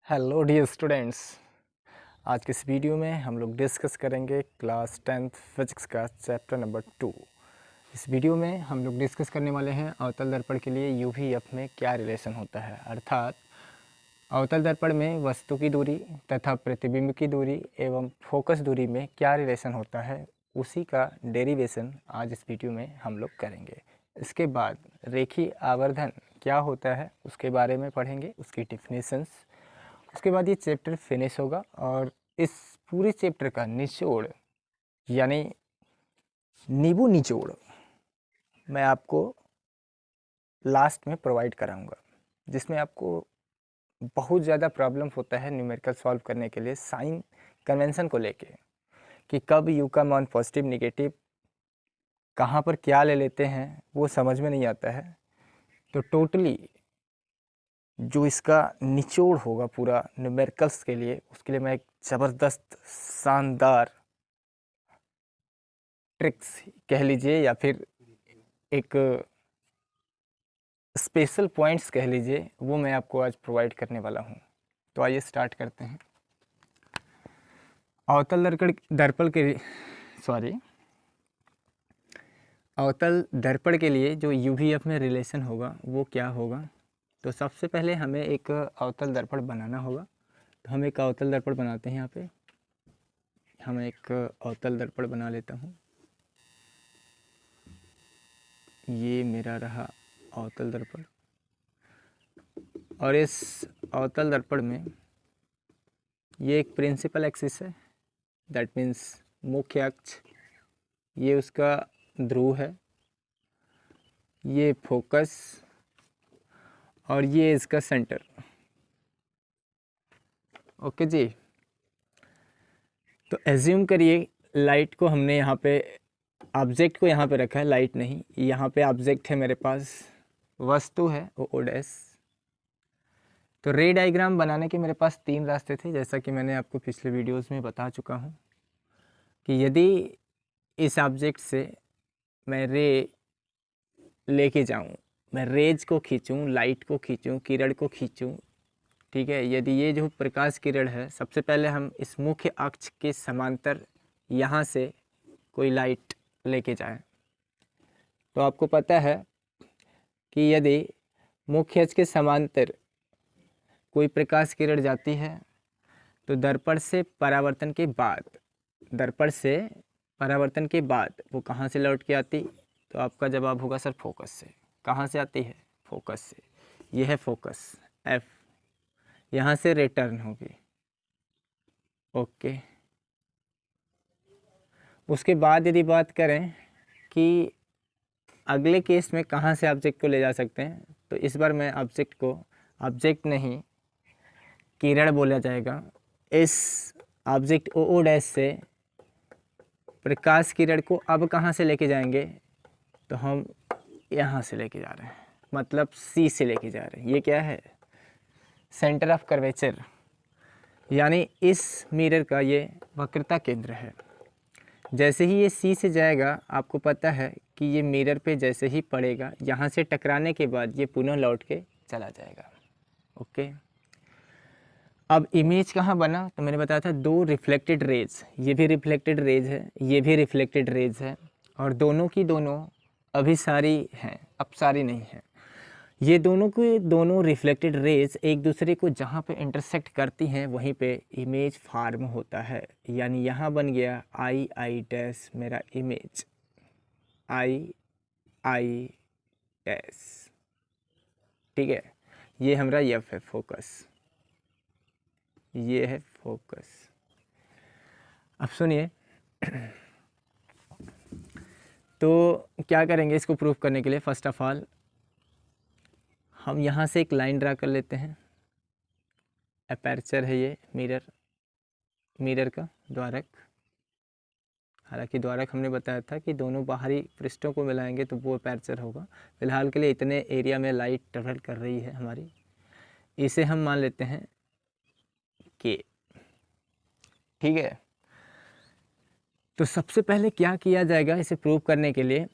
Hello dear students. आज के इस वीडियो में हम लोग डिस्कस करेंगे क्लास 10th फिजिक्स का चैप्टर नंबर 2। इस वीडियो में हम लोग डिस्कस करने वाले हैं अवतल दर्पण के लिए यूवीएफ में क्या रिलेशन होता है, अर्थात अवतल दर्पण में वस्तु की दूरी तथा प्रतिबिंब की दूरी एवं फोकस दूरी में क्या रिलेशन होता है, उसी का डेरिवेशन आज इस वीडियो में हम लोग करेंगे। इसके बाद रेखीय आवर्धन क्या होता है उसके बारे में पढ़ेंगे, उसकी डिफिनेशंस। उसके बाद ये चैप्टर फिनिश होगा और इस पूरे चैप्टर का निचोड़ यानी नींबू निचोड़ मैं आपको लास्ट में प्रोवाइड कराऊंगा, जिसमें आपको बहुत ज़्यादा प्रॉब्लम होता है न्यूमेरिकल सॉल्व करने के लिए साइन कन्वेंशन को लेके कि कब यू का मान पॉजिटिव नेगेटिव कहाँ पर क्या ले लेते हैं वो समझ में नहीं आता है। तो टोटली जो इसका निचोड़ होगा पूरा न्यूमेरिकल्स के लिए, उसके लिए मैं एक ज़बरदस्त शानदार ट्रिक्स कह लीजिए या फिर एक स्पेशल पॉइंट्स कह लीजिए, वो मैं आपको आज प्रोवाइड करने वाला हूँ। तो आइए स्टार्ट करते हैं। अवतल दर्पण के लिए जो यूवीएफ में रिलेशन होगा वो क्या होगा। तो सबसे पहले हमें एक अवतल दर्पण बनाना होगा। तो हम एक अवतल दर्पण बनाते हैं। यहाँ पे हम एक अवतल दर्पण बना लेता हूँ। ये मेरा रहा अवतल दर्पण और इस अवतल दर्पण में ये एक प्रिंसिपल एक्सिस है, दैट मीन्स मुख्य अक्ष। ये उसका ध्रुव है, ये फोकस और ये इसका सेंटर। ओके जी। तो एज्यूम करिए लाइट को हमने यहाँ पे ऑब्जेक्ट को यहाँ पे रखा है, लाइट नहीं। यहाँ पे ऑब्जेक्ट है, मेरे पास वस्तु है ओ डैश। तो रे डायग्राम बनाने के मेरे पास 3 रास्ते थे, जैसा कि मैंने आपको पिछले वीडियोस में बता चुका हूँ कि यदि इस ऑब्जेक्ट से मैं रे लेके जाऊँ, मैं रेज को खींचूँ, लाइट को खींचूँ, किरण को खींचूँ, ठीक है। यदि ये जो प्रकाश किरण है, सबसे पहले हम इस मुख्य अक्ष के समांतर यहाँ से कोई लाइट लेके जाएं, तो आपको पता है कि यदि मुख्य अक्ष के समांतर कोई प्रकाश किरण जाती है तो दर्पण से परावर्तन के बाद वो कहाँ से लौट के आती। तो आपका जवाब होगा सर फोकस से। कहाँ से आती है? फोकस से। ये है फोकस एफ, यहाँ से रिटर्न होगी। ओके। उसके बाद यदि बात करें कि अगले केस में कहाँ से ऑब्जेक्ट को ले जा सकते हैं, तो इस बार मैं ऑब्जेक्ट को, ऑब्जेक्ट नहीं किरण बोला जाएगा, इस ऑब्जेक्ट ओ डैश से प्रकाश किरण को अब कहाँ से लेके जाएंगे, तो हम यहाँ से लेके जा रहे हैं, मतलब सी से लेके जा रहे हैं। ये क्या है? सेंटर ऑफ कर्वेचर, यानी इस मिरर का ये वक्रता केंद्र है। जैसे ही ये सी से जाएगा, आपको पता है कि ये मिरर पे जैसे ही पड़ेगा, यहाँ से टकराने के बाद ये पुनः लौट के चला जाएगा। ओके। अब इमेज कहाँ बना? तो मैंने बताया था 2 रिफ्लेक्टेड रेज, ये भी रिफ्लेक्टेड रेज है, ये भी रिफ्लेक्टेड रेज है, और दोनों की दोनों अभिसारी हैं, अपसारी नहीं है। ये दोनों की दोनों रिफ्लेक्टेड रेज एक दूसरे को जहाँ पे इंटरसेक्ट करती हैं वहीं पे इमेज फार्म होता है। यानी यहाँ बन गया आई डैश मेरा इमेज, आई डैश, ठीक है। ये हमारा एफ है फोकस, ये है फोकस। अब सुनिए, तो क्या करेंगे इसको प्रूव करने के लिए? फर्स्ट ऑफ ऑल हम यहाँ से एक लाइन ड्रा कर लेते हैं। अपर्चर है ये मिरर का द्वारक। हालांकि द्वारक हमने बताया था कि दोनों बाहरी पृष्ठों को मिलाएंगे तो वो अपर्चर होगा। फिलहाल के लिए इतने एरिया में लाइट ट्रेवल कर रही है हमारी, इसे हम मान लेते हैं के, ठीक है। तो सबसे पहले क्या किया जाएगा इसे प्रूव करने के लिए?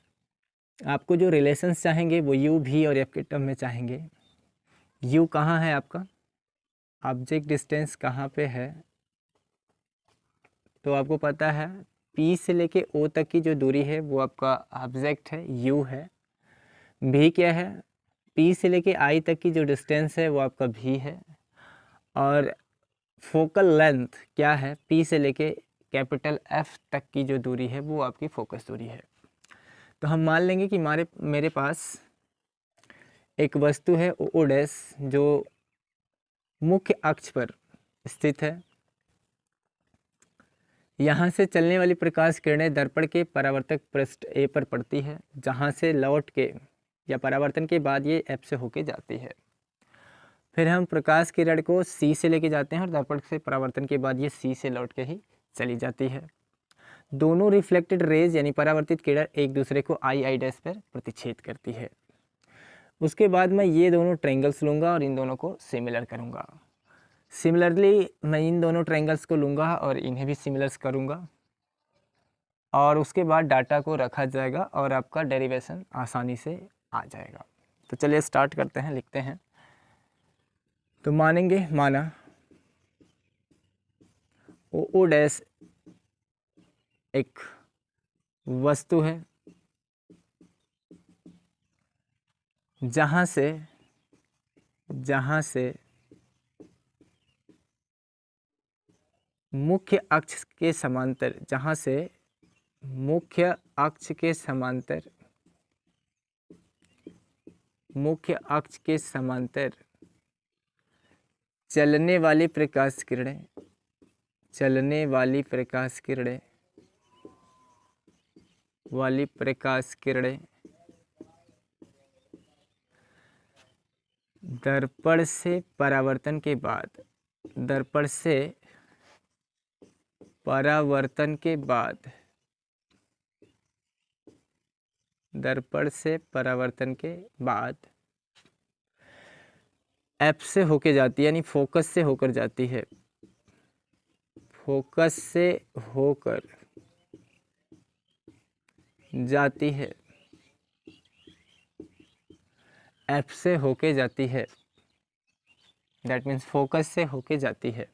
आपको जो रिलेशंस चाहेंगे वो यू भी और एफ के टर्म में चाहेंगे। यू कहाँ है आपका? ऑब्जेक्ट डिस्टेंस कहाँ पे है, तो आपको पता है P से लेके O तक की जो दूरी है वो आपका ऑब्जेक्ट है, U है। V क्या है, P से लेके I तक की जो डिस्टेंस है वो आपका V है। और फोकल लेंथ क्या है, P से लेके कैपिटल F तक की जो दूरी है वो आपकी फोकस दूरी है। तो हम मान लेंगे कि मेरे पास एक वस्तु है O डैश जो मुख्य अक्ष पर स्थित है। यहाँ से चलने वाली प्रकाश किरणें दर्पण के परावर्तक पृष्ठ A पर पड़ती है, जहाँ से लौट के या परावर्तन के बाद ये F से होके जाती है। फिर हम प्रकाश किरण को C से लेके जाते हैं और दर्पण से परावर्तन के बाद ये C से लौट के ही चली जाती है। दोनों रिफ्लेक्टेड रेज यानी परावर्तित किरण एक दूसरे को I डैश पर प्रतिच्छेद करती है। उसके बाद मैं ये दोनों ट्रायंगल्स लूँगा और इन दोनों को सिमिलर करूँगा। सिमिलरली मैं इन दोनों ट्रायंगल्स को लूँगा और इन्हें भी सिमिलर्स करूँगा और उसके बाद डाटा को रखा जाएगा और आपका डेरिवेशन आसानी से आ जाएगा। तो चलिए स्टार्ट करते हैं, लिखते हैं। तो माना O डैश एक वस्तु है जहाँ से मुख्य अक्ष के समांतर चलने वाली प्रकाश किरणें दर्पण से परावर्तन के बाद F से होके जाती है, यानी फोकस से होकर जाती है। F से होके जाती है, दैट मीन्स फोकस से होके जाती है।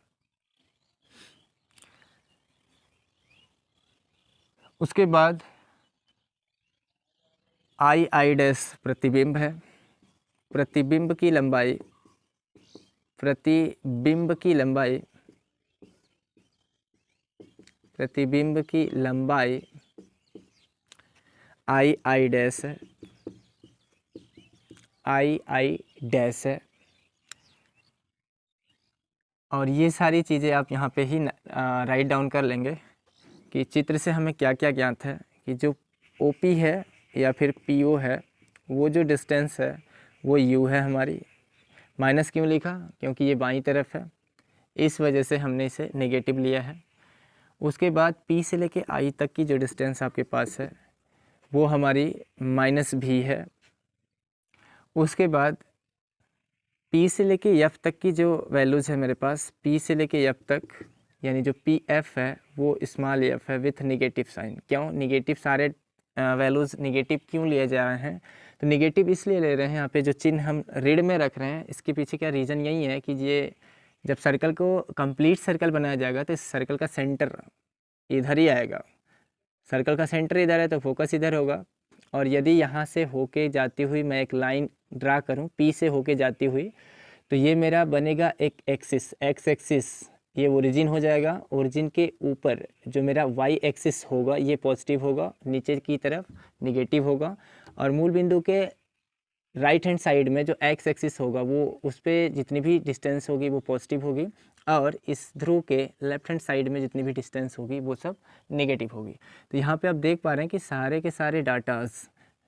उसके बाद I डैश प्रतिबिंब है। प्रतिबिंब की लंबाई I डैश है। और ये सारी चीज़ें आप यहाँ पे ही राइट डाउन कर लेंगे कि चित्र से हमें क्या क्या ज्ञात है कि जो OP है या फिर PO है वो जो डिस्टेंस है वो U है हमारी। माइनस क्यों लिखा, क्योंकि ये बाईं तरफ है, इस वजह से हमने इसे नेगेटिव लिया है। उसके बाद P से लेके I तक की जो डिस्टेंस आपके पास है वो हमारी -V है। उसके बाद P से लेके F तक की जो वैल्यूज़ है मेरे पास, P से लेके F तक यानी जो PF है वो स्मॉल f है विथ निगेटिव साइन। क्यों निगेटिव, सारे वैल्यूज़ निगेटिव क्यों लिए जा रहे हैं, तो निगेटिव इसलिए ले रहे हैं, यहाँ पे जो चिन्ह हम ऋण में रख रहे हैं इसके पीछे क्या रीज़न यही है कि ये जब सर्कल को कंप्लीट सर्कल बनाया जाएगा तो इस सर्कल का सेंटर इधर ही आएगा। सर्कल का सेंटर इधर है तो फोकस इधर होगा। और यदि यहाँ से होके जाती हुई मैं एक लाइन ड्रा करूँ P से होके जाती हुई, तो ये मेरा बनेगा एक एक्सिस, एक्स एक्सिस, ये ओरिजिन हो जाएगा। ओरिजिन के ऊपर जो मेरा वाई एक्सिस होगा ये पॉजिटिव होगा, नीचे की तरफ निगेटिव होगा। और मूल बिंदु के राइट हैंड साइड में जो एक्स एक्सिस होगा वो उस पर जितनी भी डिस्टेंस होगी वो पॉजिटिव होगी, और इस ध्रुव के लेफ्ट हैंड साइड में जितनी भी डिस्टेंस होगी वो सब नेगेटिव होगी। तो यहाँ पे आप देख पा रहे हैं कि सारे के सारे डाटाज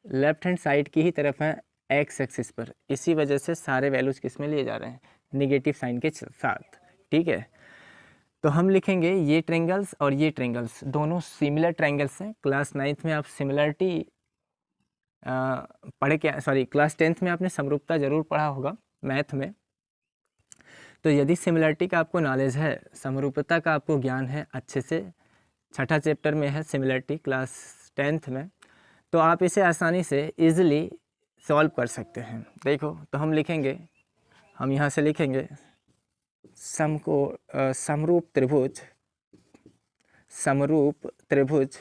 लेफ्ट हैंड साइड की ही तरफ हैं एक्स एक्सिस पर, इसी वजह से सारे वैल्यूज़ किस में लिए जा रहे हैं, नेगेटिव साइन के साथ। ठीक है, तो हम लिखेंगे ये ट्रायंगल्स और ये ट्रायंगल्स दोनों सिमिलर ट्रायंगल्स हैं। क्लास 9th में आप सिमिलरिटी पढ़े क्या, सॉरी क्लास 10th में आपने समरूपता ज़रूर पढ़ा होगा मैथ में। तो यदि सिमिलरिटी का आपको नॉलेज है, समरूपता का आपको ज्ञान है अच्छे से, छठा चैप्टर में है सिमिलरिटी क्लास 10th में, तो आप इसे आसानी से इजीली सॉल्व कर सकते हैं। देखो तो हम लिखेंगे, हम यहाँ से लिखेंगे समरूप त्रिभुज, समरूप त्रिभुज,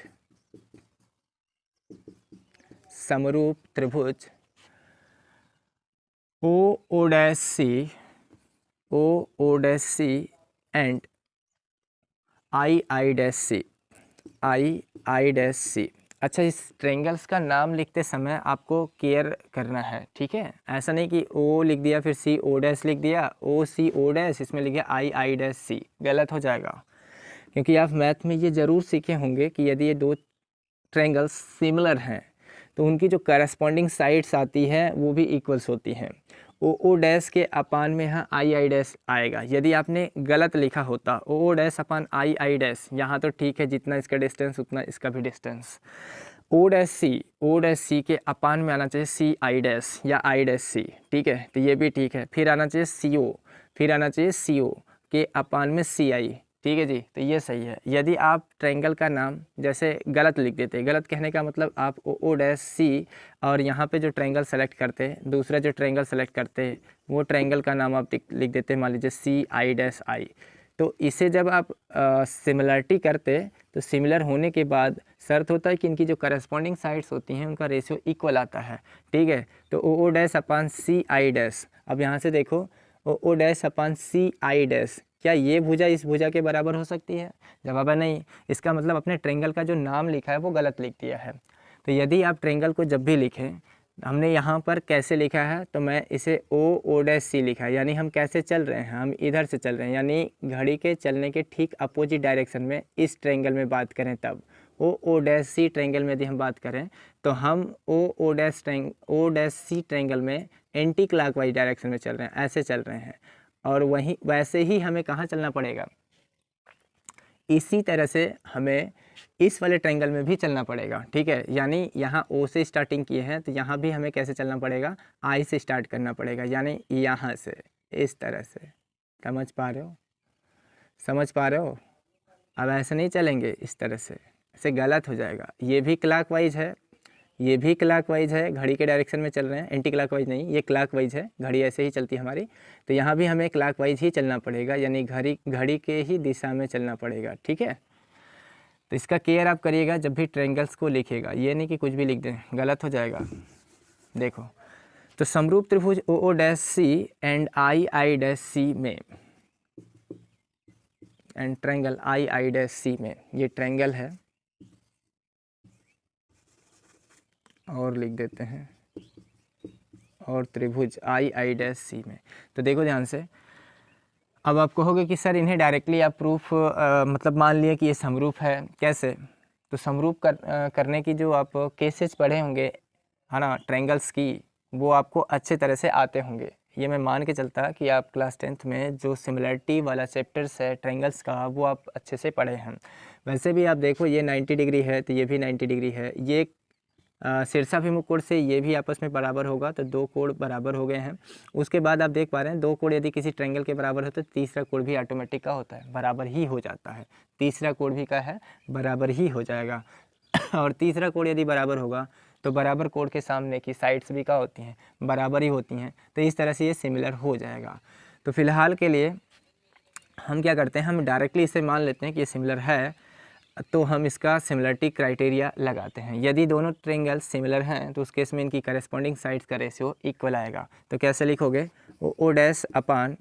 समरूप त्रिभुज O dash C and I dash C. अच्छा, इस ट्रेंगल्स का नाम लिखते समय आपको केयर करना है, ठीक है। ऐसा नहीं कि ओ लिख दिया फिर सी ओ डैश लिख दिया, ओ सी ओ डैश, इसमें लिख दिया आई डैश सी, गलत हो जाएगा। क्योंकि आप मैथ में ये ज़रूर सीखे होंगे कि यदि ये दो ट्रेंगल्स सिमिलर हैं तो उनकी जो करस्पॉन्डिंग साइड्स आती है वो भी इक्वल्स होती हैं। ओ डैश के अपान में यहाँ आई डैश आएगा। यदि आपने गलत लिखा होता ओ डैश अपान आई डैश, यहाँ तो ठीक है, जितना इसका डिस्टेंस उतना इसका भी डिस्टेंस। ओ डैश सी के अपान में आना चाहिए सी आई डैश या आई डैश सी, ठीक है, तो ये भी ठीक है। फिर आना चाहिए सी ओ, फिर आना चाहिए सी ओ के अपान में सी आई, ठीक है जी, तो ये सही है। यदि आप ट्रायंगल का नाम जैसे गलत लिख देते, गलत कहने का मतलब आप ओ डैश सी और यहाँ पे जो ट्रायंगल सेलेक्ट करते, दूसरा जो ट्रायंगल सेलेक्ट करते, वो ट्रायंगल का नाम आप लिख देते, मान लीजिए सी आई डैश आई। तो इसे जब आप सिमिलरिटी करते तो सिमिलर होने के बाद शर्त होता है कि इनकी जो करस्पॉन्डिंग साइड्स होती हैं उनका रेशियो इक्वल आता है, ठीक है। तो O dash upon C I dash, अब यहाँ से देखो ओ dash upon C I dash, क्या ये भुजा इस भुजा के बराबर हो सकती है? जवाब है नहीं। इसका मतलब अपने ट्रायंगल का जो नाम लिखा है वो गलत लिख दिया है। तो यदि आप ट्रायंगल को जब भी लिखें, हमने यहाँ पर कैसे लिखा है, तो मैं इसे ओ डैश सी लिखा है, यानी हम कैसे चल रहे हैं, हम इधर से चल रहे हैं, यानी घड़ी के चलने के ठीक अपोजिट डायरेक्शन में इस ट्रायंगल में बात करें तब ओ डैश सी ट्रायंगल में यदि हम बात करें तो हम ओ डैश सी ट्रायंगल में एंटी क्लॉकवाइज डायरेक्शन में चल रहे हैं, ऐसे चल रहे हैं। और वहीं वैसे ही हमें कहाँ चलना पड़ेगा, इसी तरह से हमें इस वाले ट्रायंगल में भी चलना पड़ेगा, ठीक है। यानी यहाँ ओ से स्टार्टिंग किए हैं तो यहाँ भी हमें कैसे चलना पड़ेगा, आई से स्टार्ट करना पड़ेगा, यानी यहाँ से इस तरह से। समझ पा रहे हो, समझ पा रहे हो? अब ऐसे नहीं चलेंगे, इस तरह से, ऐसे गलत हो जाएगा। ये भी क्लॉकवाइज है, ये भी क्लॉकवाइज है, घड़ी के डायरेक्शन में चल रहे हैं, एंटी क्लॉकवाइज नहीं, ये क्लॉकवाइज है, घड़ी ऐसे ही चलती है हमारी। तो यहाँ भी हमें क्लॉकवाइज ही चलना पड़ेगा, यानी घड़ी के ही दिशा में चलना पड़ेगा, ठीक है। तो इसका केयर आप करिएगा जब भी ट्रायंगल्स को लिखिएगा, ये नहीं कि कुछ भी लिख दें, गलत हो जाएगा। देखो, तो समरूप त्रिभुज O dash C and I dash C में, and triangle I dash C में, ये ट्रायंगल है और लिख देते हैं, और त्रिभुज आई डैश सी में। तो देखो ध्यान से, अब आप कहोगे कि सर इन्हें डायरेक्टली आप प्रूफ मतलब मान लिए कि ये समरूप है, कैसे? तो समरूप करने की जो आप केसेस पढ़े होंगे, है ना, ट्रायंगल्स की, वो आपको अच्छे तरह से आते होंगे। ये मैं मान के चलता कि आप क्लास 10th में जो सिमिलरिटी वाला चैप्टर्स है ट्रायंगल्स का, वो आप अच्छे से पढ़े हैं। वैसे भी आप देखो, ये 90 डिग्री है तो ये भी 90 डिग्री है, ये शीर्षाभिमुख कोण से ये भी आपस में बराबर होगा, तो दो कोण बराबर हो गए हैं। उसके बाद आप देख पा रहे हैं, दो कोण यदि किसी ट्रायंगल के बराबर है तो तीसरा कोण भी ऑटोमेटिक का होता है, बराबर ही हो जाता है। तीसरा कोण भी का है, बराबर ही हो जाएगा। और तीसरा कोण यदि बराबर होगा तो बराबर कोण के सामने की साइड्स भी क्या होती हैं, बराबर ही होती हैं। तो इस तरह से ये सिमिलर हो जाएगा। तो फिलहाल के लिए हम क्या करते हैं, हम डायरेक्टली इसे मान लेते हैं कि ये सिमिलर है, तो हम इसका सिमिलरिटी क्राइटेरिया लगाते हैं। यदि दोनों ट्रायंगल्स सिमिलर हैं तो उस केस में इनकी करस्पॉन्डिंग साइड्स का रेशियो इक्वल आएगा। तो कैसे लिखोगे, O dash upon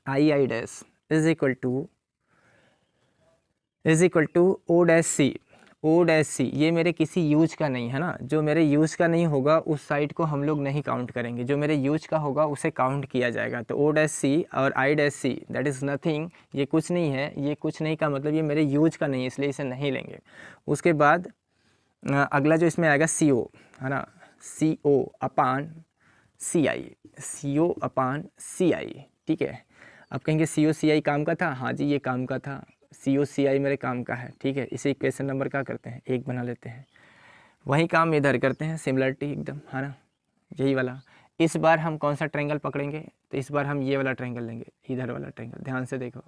I dash is equal to O dash C. ये मेरे किसी यूज का नहीं है ना, जो मेरे यूज का नहीं होगा उस साइड को हम लोग नहीं काउंट करेंगे, जो मेरे यूज का होगा उसे काउंट किया जाएगा। तो ओ डैश सी और I dash C, that is nothing, ये कुछ नहीं है। ये कुछ नहीं का मतलब ये मेरे यूज का नहीं है, इसलिए इसे नहीं लेंगे। उसके बाद अगला जो इसमें आएगा सी ओ, है ना, सी ओ अपान सी आई, ठीक है। अब कहेंगे सी ओ सी आई काम का था, हाँ जी ये काम का था, सी ओ सी आई मेरे काम का है, ठीक है। इसे इक्वेशन नंबर क्या करते हैं, एक बना लेते हैं। वही काम इधर करते हैं, सिमिलरिटी एकदम, है ना, यही वाला। इस बार हम कौन सा ट्रायंगल पकड़ेंगे, तो इस बार हम ये वाला ट्रायंगल लेंगे, इधर वाला ट्रायंगल। ध्यान से देखो,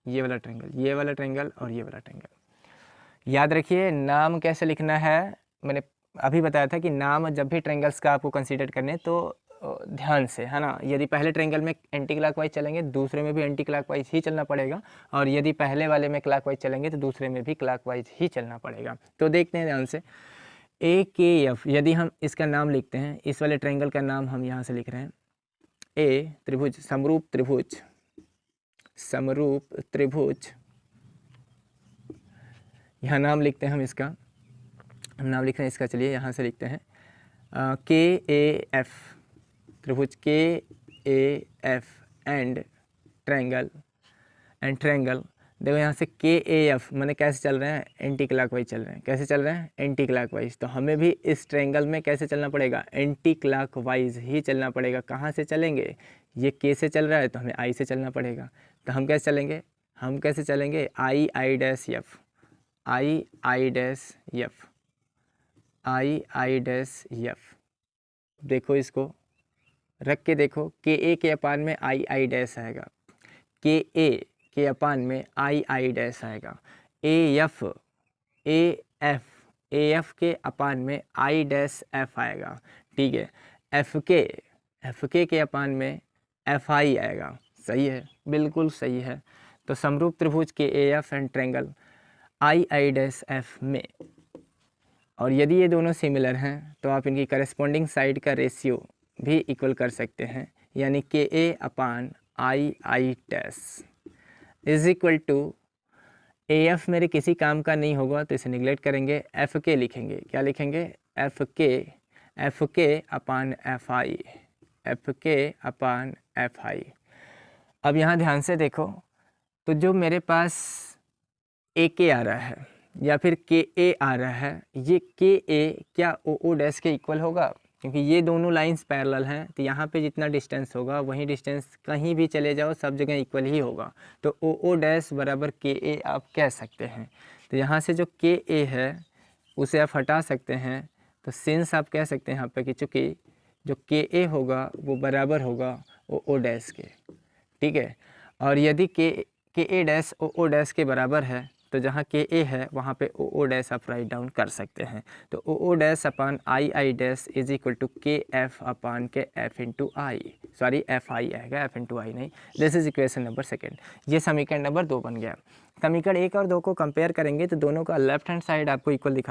ये वाला ट्रायंगल, ये वाला ट्रायंगल और ये वाला ट्रायंगल। याद रखिए नाम कैसे लिखना है, मैंने अभी बताया था कि नाम जब भी ट्रायंगल्स का आपको कंसीडर करने तो ध्यान से, है ना। यदि पहले ट्रायंगल में एंटी क्लॉकवाइज चलेंगे दूसरे में भी एंटी क्लॉकवाइज ही चलना पड़ेगा, और यदि पहले वाले में क्लॉकवाइज चलेंगे तो दूसरे में भी क्लॉकवाइज ही चलना पड़ेगा। तो देखते हैं ध्यान से, ए के एफ, यदि हम इसका नाम लिखते हैं, इस वाले ट्रायंगल का नाम हम यहाँ से लिख रहे हैं ए त्रिभुज, समरूप त्रिभुज, समरूप त्रिभुज, यहाँ नाम लिखते हैं हम इसका, हम नाम लिख रहे हैं इसका, चलिए यहाँ से लिखते हैं के ए एफ, त्रिभुज के ए एफ एंड ट्रायंगल, देखो यहाँ से के ए एफ मैंने कैसे चल रहे हैं, एंटी क्लॉकवाइज चल रहे हैं। कैसे चल रहे हैं, एंटी क्लॉकवाइज। तो हमें भी इस ट्रायंगल में कैसे चलना पड़ेगा, एंटी क्लॉकवाइज ही चलना पड़ेगा। कहाँ से चलेंगे, ये के से चल रहा है तो हमें आई से चलना पड़ेगा। तो हम कैसे चलेंगे, I I dash F, I dash F. देखो इसको रख के देखो, के ए के अपान में आई डैश आएगा, के ए के अपान में आई डैश आएगा, ए एफ के अपान में आई डैश एफ आएगा, ठीक है। एफ के अपान में एफ आई आएगा। सही है, बिल्कुल सही है। तो समरूप त्रिभुज के A F and triangle I dash F में, और यदि ये दोनों सिमिलर हैं तो आप इनकी करस्पॉन्डिंग साइड का रेशियो भी इक्वल कर सकते हैं, यानी के A upon I dash is equal to, A F मेरे किसी काम का नहीं होगा तो इसे निगलेक्ट करेंगे, एफ के लिखेंगे। क्या लिखेंगे, एफ के अपान एफ आई। अब यहाँ ध्यान से देखो, तो जो मेरे पास ए के आ रहा है या फिर के ए आ रहा है, ये के ए क्या ओ डैश के इक्वल होगा, क्योंकि ये दोनों लाइंस पैरेलल हैं। तो यहाँ पे जितना डिस्टेंस होगा वही डिस्टेंस कहीं भी चले जाओ सब जगह इक्वल ही होगा। तो ओ डैश बराबर के ए आप कह सकते हैं। तो यहाँ से जो के ए है उसे आप हटा सकते हैं। तो सिंस आप कह सकते हैं यहाँ पे कि चूँकि जो के ए होगा वो बराबर होगा ओ डैश के, ठीक है। और यदि के ए डैश ओ डैश के बराबर है तो जहाँ के ए है वहाँ पे ओ डैश आप राइट डाउन कर सकते हैं। तो O dash upon I dash is equal to K F upon K F into I, sorry F I आएगा, एफ इंटू आई नहीं। This is equation number second. ये समीकरण नंबर 2 बन गया। समीकरण 1 और 2 को कंपेयर करेंगे तो दोनों का लेफ्ट हैंड साइड आपको इक्वल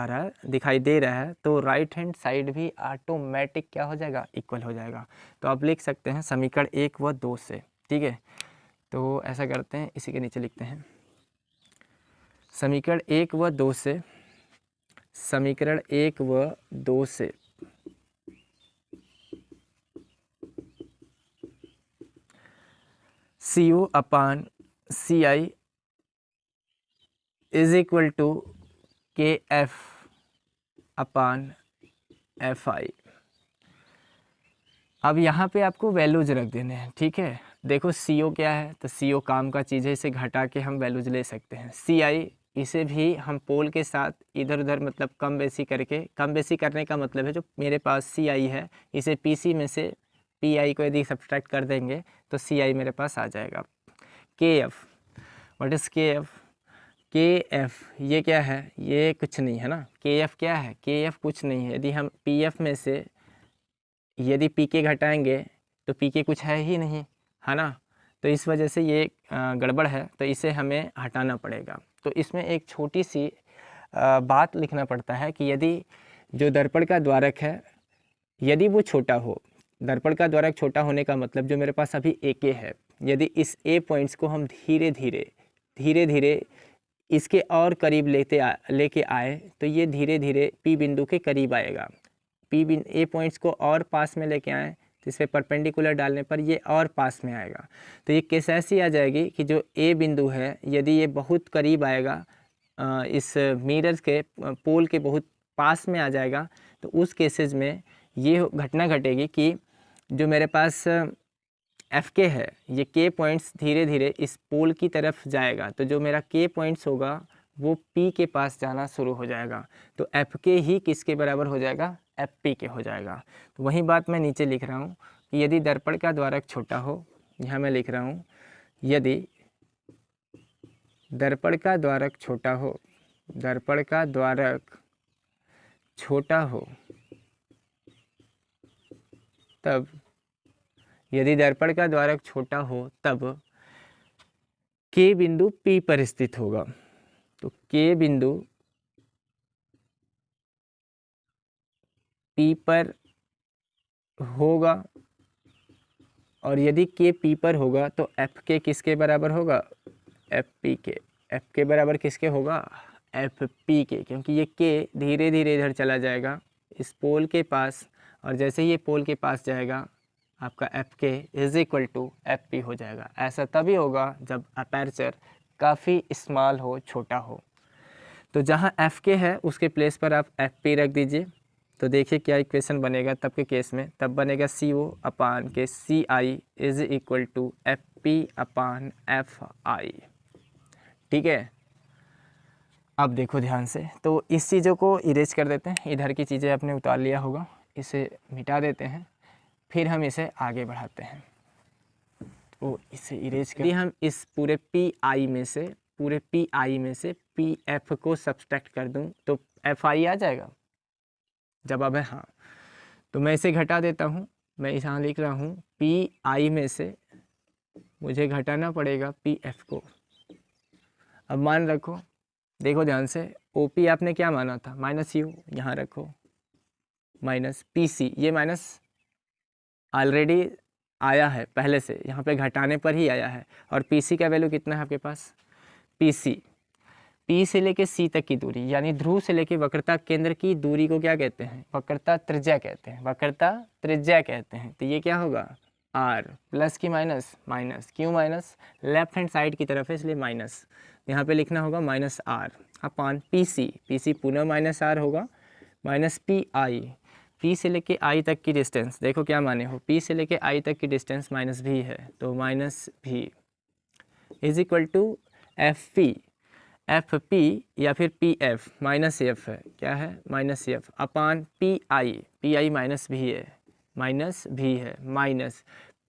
दिखाई दे रहा है, तो राइट हैंड साइड भी ऑटोमेटिक क्या हो जाएगा, इक्वल हो जाएगा। तो आप लिख सकते हैं समीकरण 1 व 2 से, ठीक है। तो ऐसा करते हैं, इसी के नीचे लिखते हैं समीकरण 1 व 2 से, समीकरण 1 व 2 से सी ओ अपान सी I is equal to K F upon F I. अब यहाँ पे आपको वैल्यूज रख देने हैं, ठीक है। देखो सी ओ क्या है, तो सी ओ काम का चीज़ है, इसे घटा के हम वैल्यूज ले सकते हैं। सी आई, इसे भी हम पोल के साथ इधर उधर मतलब कम बेसी करके, कम बेसी करने का मतलब है जो मेरे पास सी आई है इसे पी सी में से पी आई को यदि सब्सट्रैक्ट कर देंगे तो सी आई मेरे पास आ जाएगा। के एफ, व्हाट इज़ के एफ, के एफ ये क्या है, ये कुछ नहीं है ना। के एफ क्या है, के एफ कुछ नहीं है। यदि हम पी एफ में से यदि पी के घटाएंगे तो पी के कुछ है ही नहीं, है ना। तो इस वजह से ये गड़बड़ है, तो इसे हमें हटाना पड़ेगा। तो इसमें एक छोटी सी बात लिखना पड़ता है कि यदि जो दर्पण का द्वारक है यदि वो छोटा हो, दर्पण का द्वारक छोटा होने का मतलब जो मेरे पास अभी ए के है, यदि इस ए पॉइंट्स को हम धीरे धीरे इसके और करीब लेके आए तो ये धीरे धीरे पी बिंदु के करीब आएगा। ए पॉइंट्स को और पास में लेके आए तो इस पर परपेंडिकुलर डालने पर ये और पास में आएगा। तो ये केस ऐसी आ जाएगी कि जो ए बिंदु है यदि ये बहुत करीब आएगा, इस मिरर के पोल के बहुत पास में आ जाएगा, तो उस केसेस में ये घटना घटेगी कि जो मेरे पास एफ के है ये के पॉइंट्स धीरे धीरे इस पोल की तरफ जाएगा। तो जो मेरा के पॉइंट्स होगा वो पी के पास जाना शुरू हो जाएगा। तो एफ के ही किसके बराबर हो जाएगा, एफ पी के हो जाएगा। तो वही बात मैं नीचे लिख रहा हूँ कि यदि दर्पण का द्वारक छोटा हो, यहाँ मैं लिख रहा हूँ यदि दर्पण का द्वारक छोटा हो, दर्पण का द्वारक छोटा हो तब यदि दर्पण का द्वारक छोटा हो तब K बिंदु P पर स्थित होगा। तो K बिंदु P पर होगा, और यदि K P पर होगा तो FK किसके बराबर होगा? FP के। FK बराबर किसके होगा? FP के, क्योंकि ये K धीरे धीरे इधर चला जाएगा इस पोल के पास, और जैसे ही ये पोल के पास जाएगा आपका FK is equal to FP हो जाएगा। ऐसा तभी होगा जब अपर्चर काफ़ी स्मॉल हो, छोटा हो। तो जहाँ FK है उसके प्लेस पर आप FP रख दीजिए। तो देखिए क्या इक्वेशन बनेगा तब के केस में, तब बनेगा CO upon K CI is equal to FP upon FI। ठीक है, अब देखो ध्यान से, तो इस चीज़ों को इरेज कर देते हैं। इधर की चीज़ें आपने उतार लिया होगा, इसे मिटा देते हैं, फिर हम इसे आगे बढ़ाते हैं। तो इसे इरेज कर, हम इस पूरे PI में से PF को सब्सट्रैक्ट कर दूं तो FI आ जाएगा जवाब है हाँ। तो मैं इसे घटा देता हूँ, मैं यहाँ लिख रहा हूँ PI में से मुझे घटाना पड़ेगा PF को। अब मान रखो, देखो ध्यान से, OP आपने क्या माना था? -U, यहाँ रखो माइनस PC, ये माइनस ऑलरेडी आया है पहले से, यहाँ पे घटाने पर ही आया है। और PC का वैल्यू कितना है आपके पास? PC, P से लेके C तक की दूरी, यानी ध्रुव से लेके वक्रता केंद्र की दूरी को क्या कहते हैं? वक्रता त्रिज्या कहते हैं, वक्रता त्रिज्या कहते हैं। तो ये क्या होगा? R प्लस की माइनस, माइनस क्यों माइनस? लेफ्ट हैंड साइड की तरफ है इसलिए माइनस, यहाँ पे लिखना होगा -R अपान PC पुनः -R होगा, माइनस PI, P से लेके I तक की डिस्टेंस, देखो क्या माने हो, P से लेके I तक की डिस्टेंस -V है, तो -V is equal to FP या फिर PF -F है, क्या है? -F अपान PI -V है, minus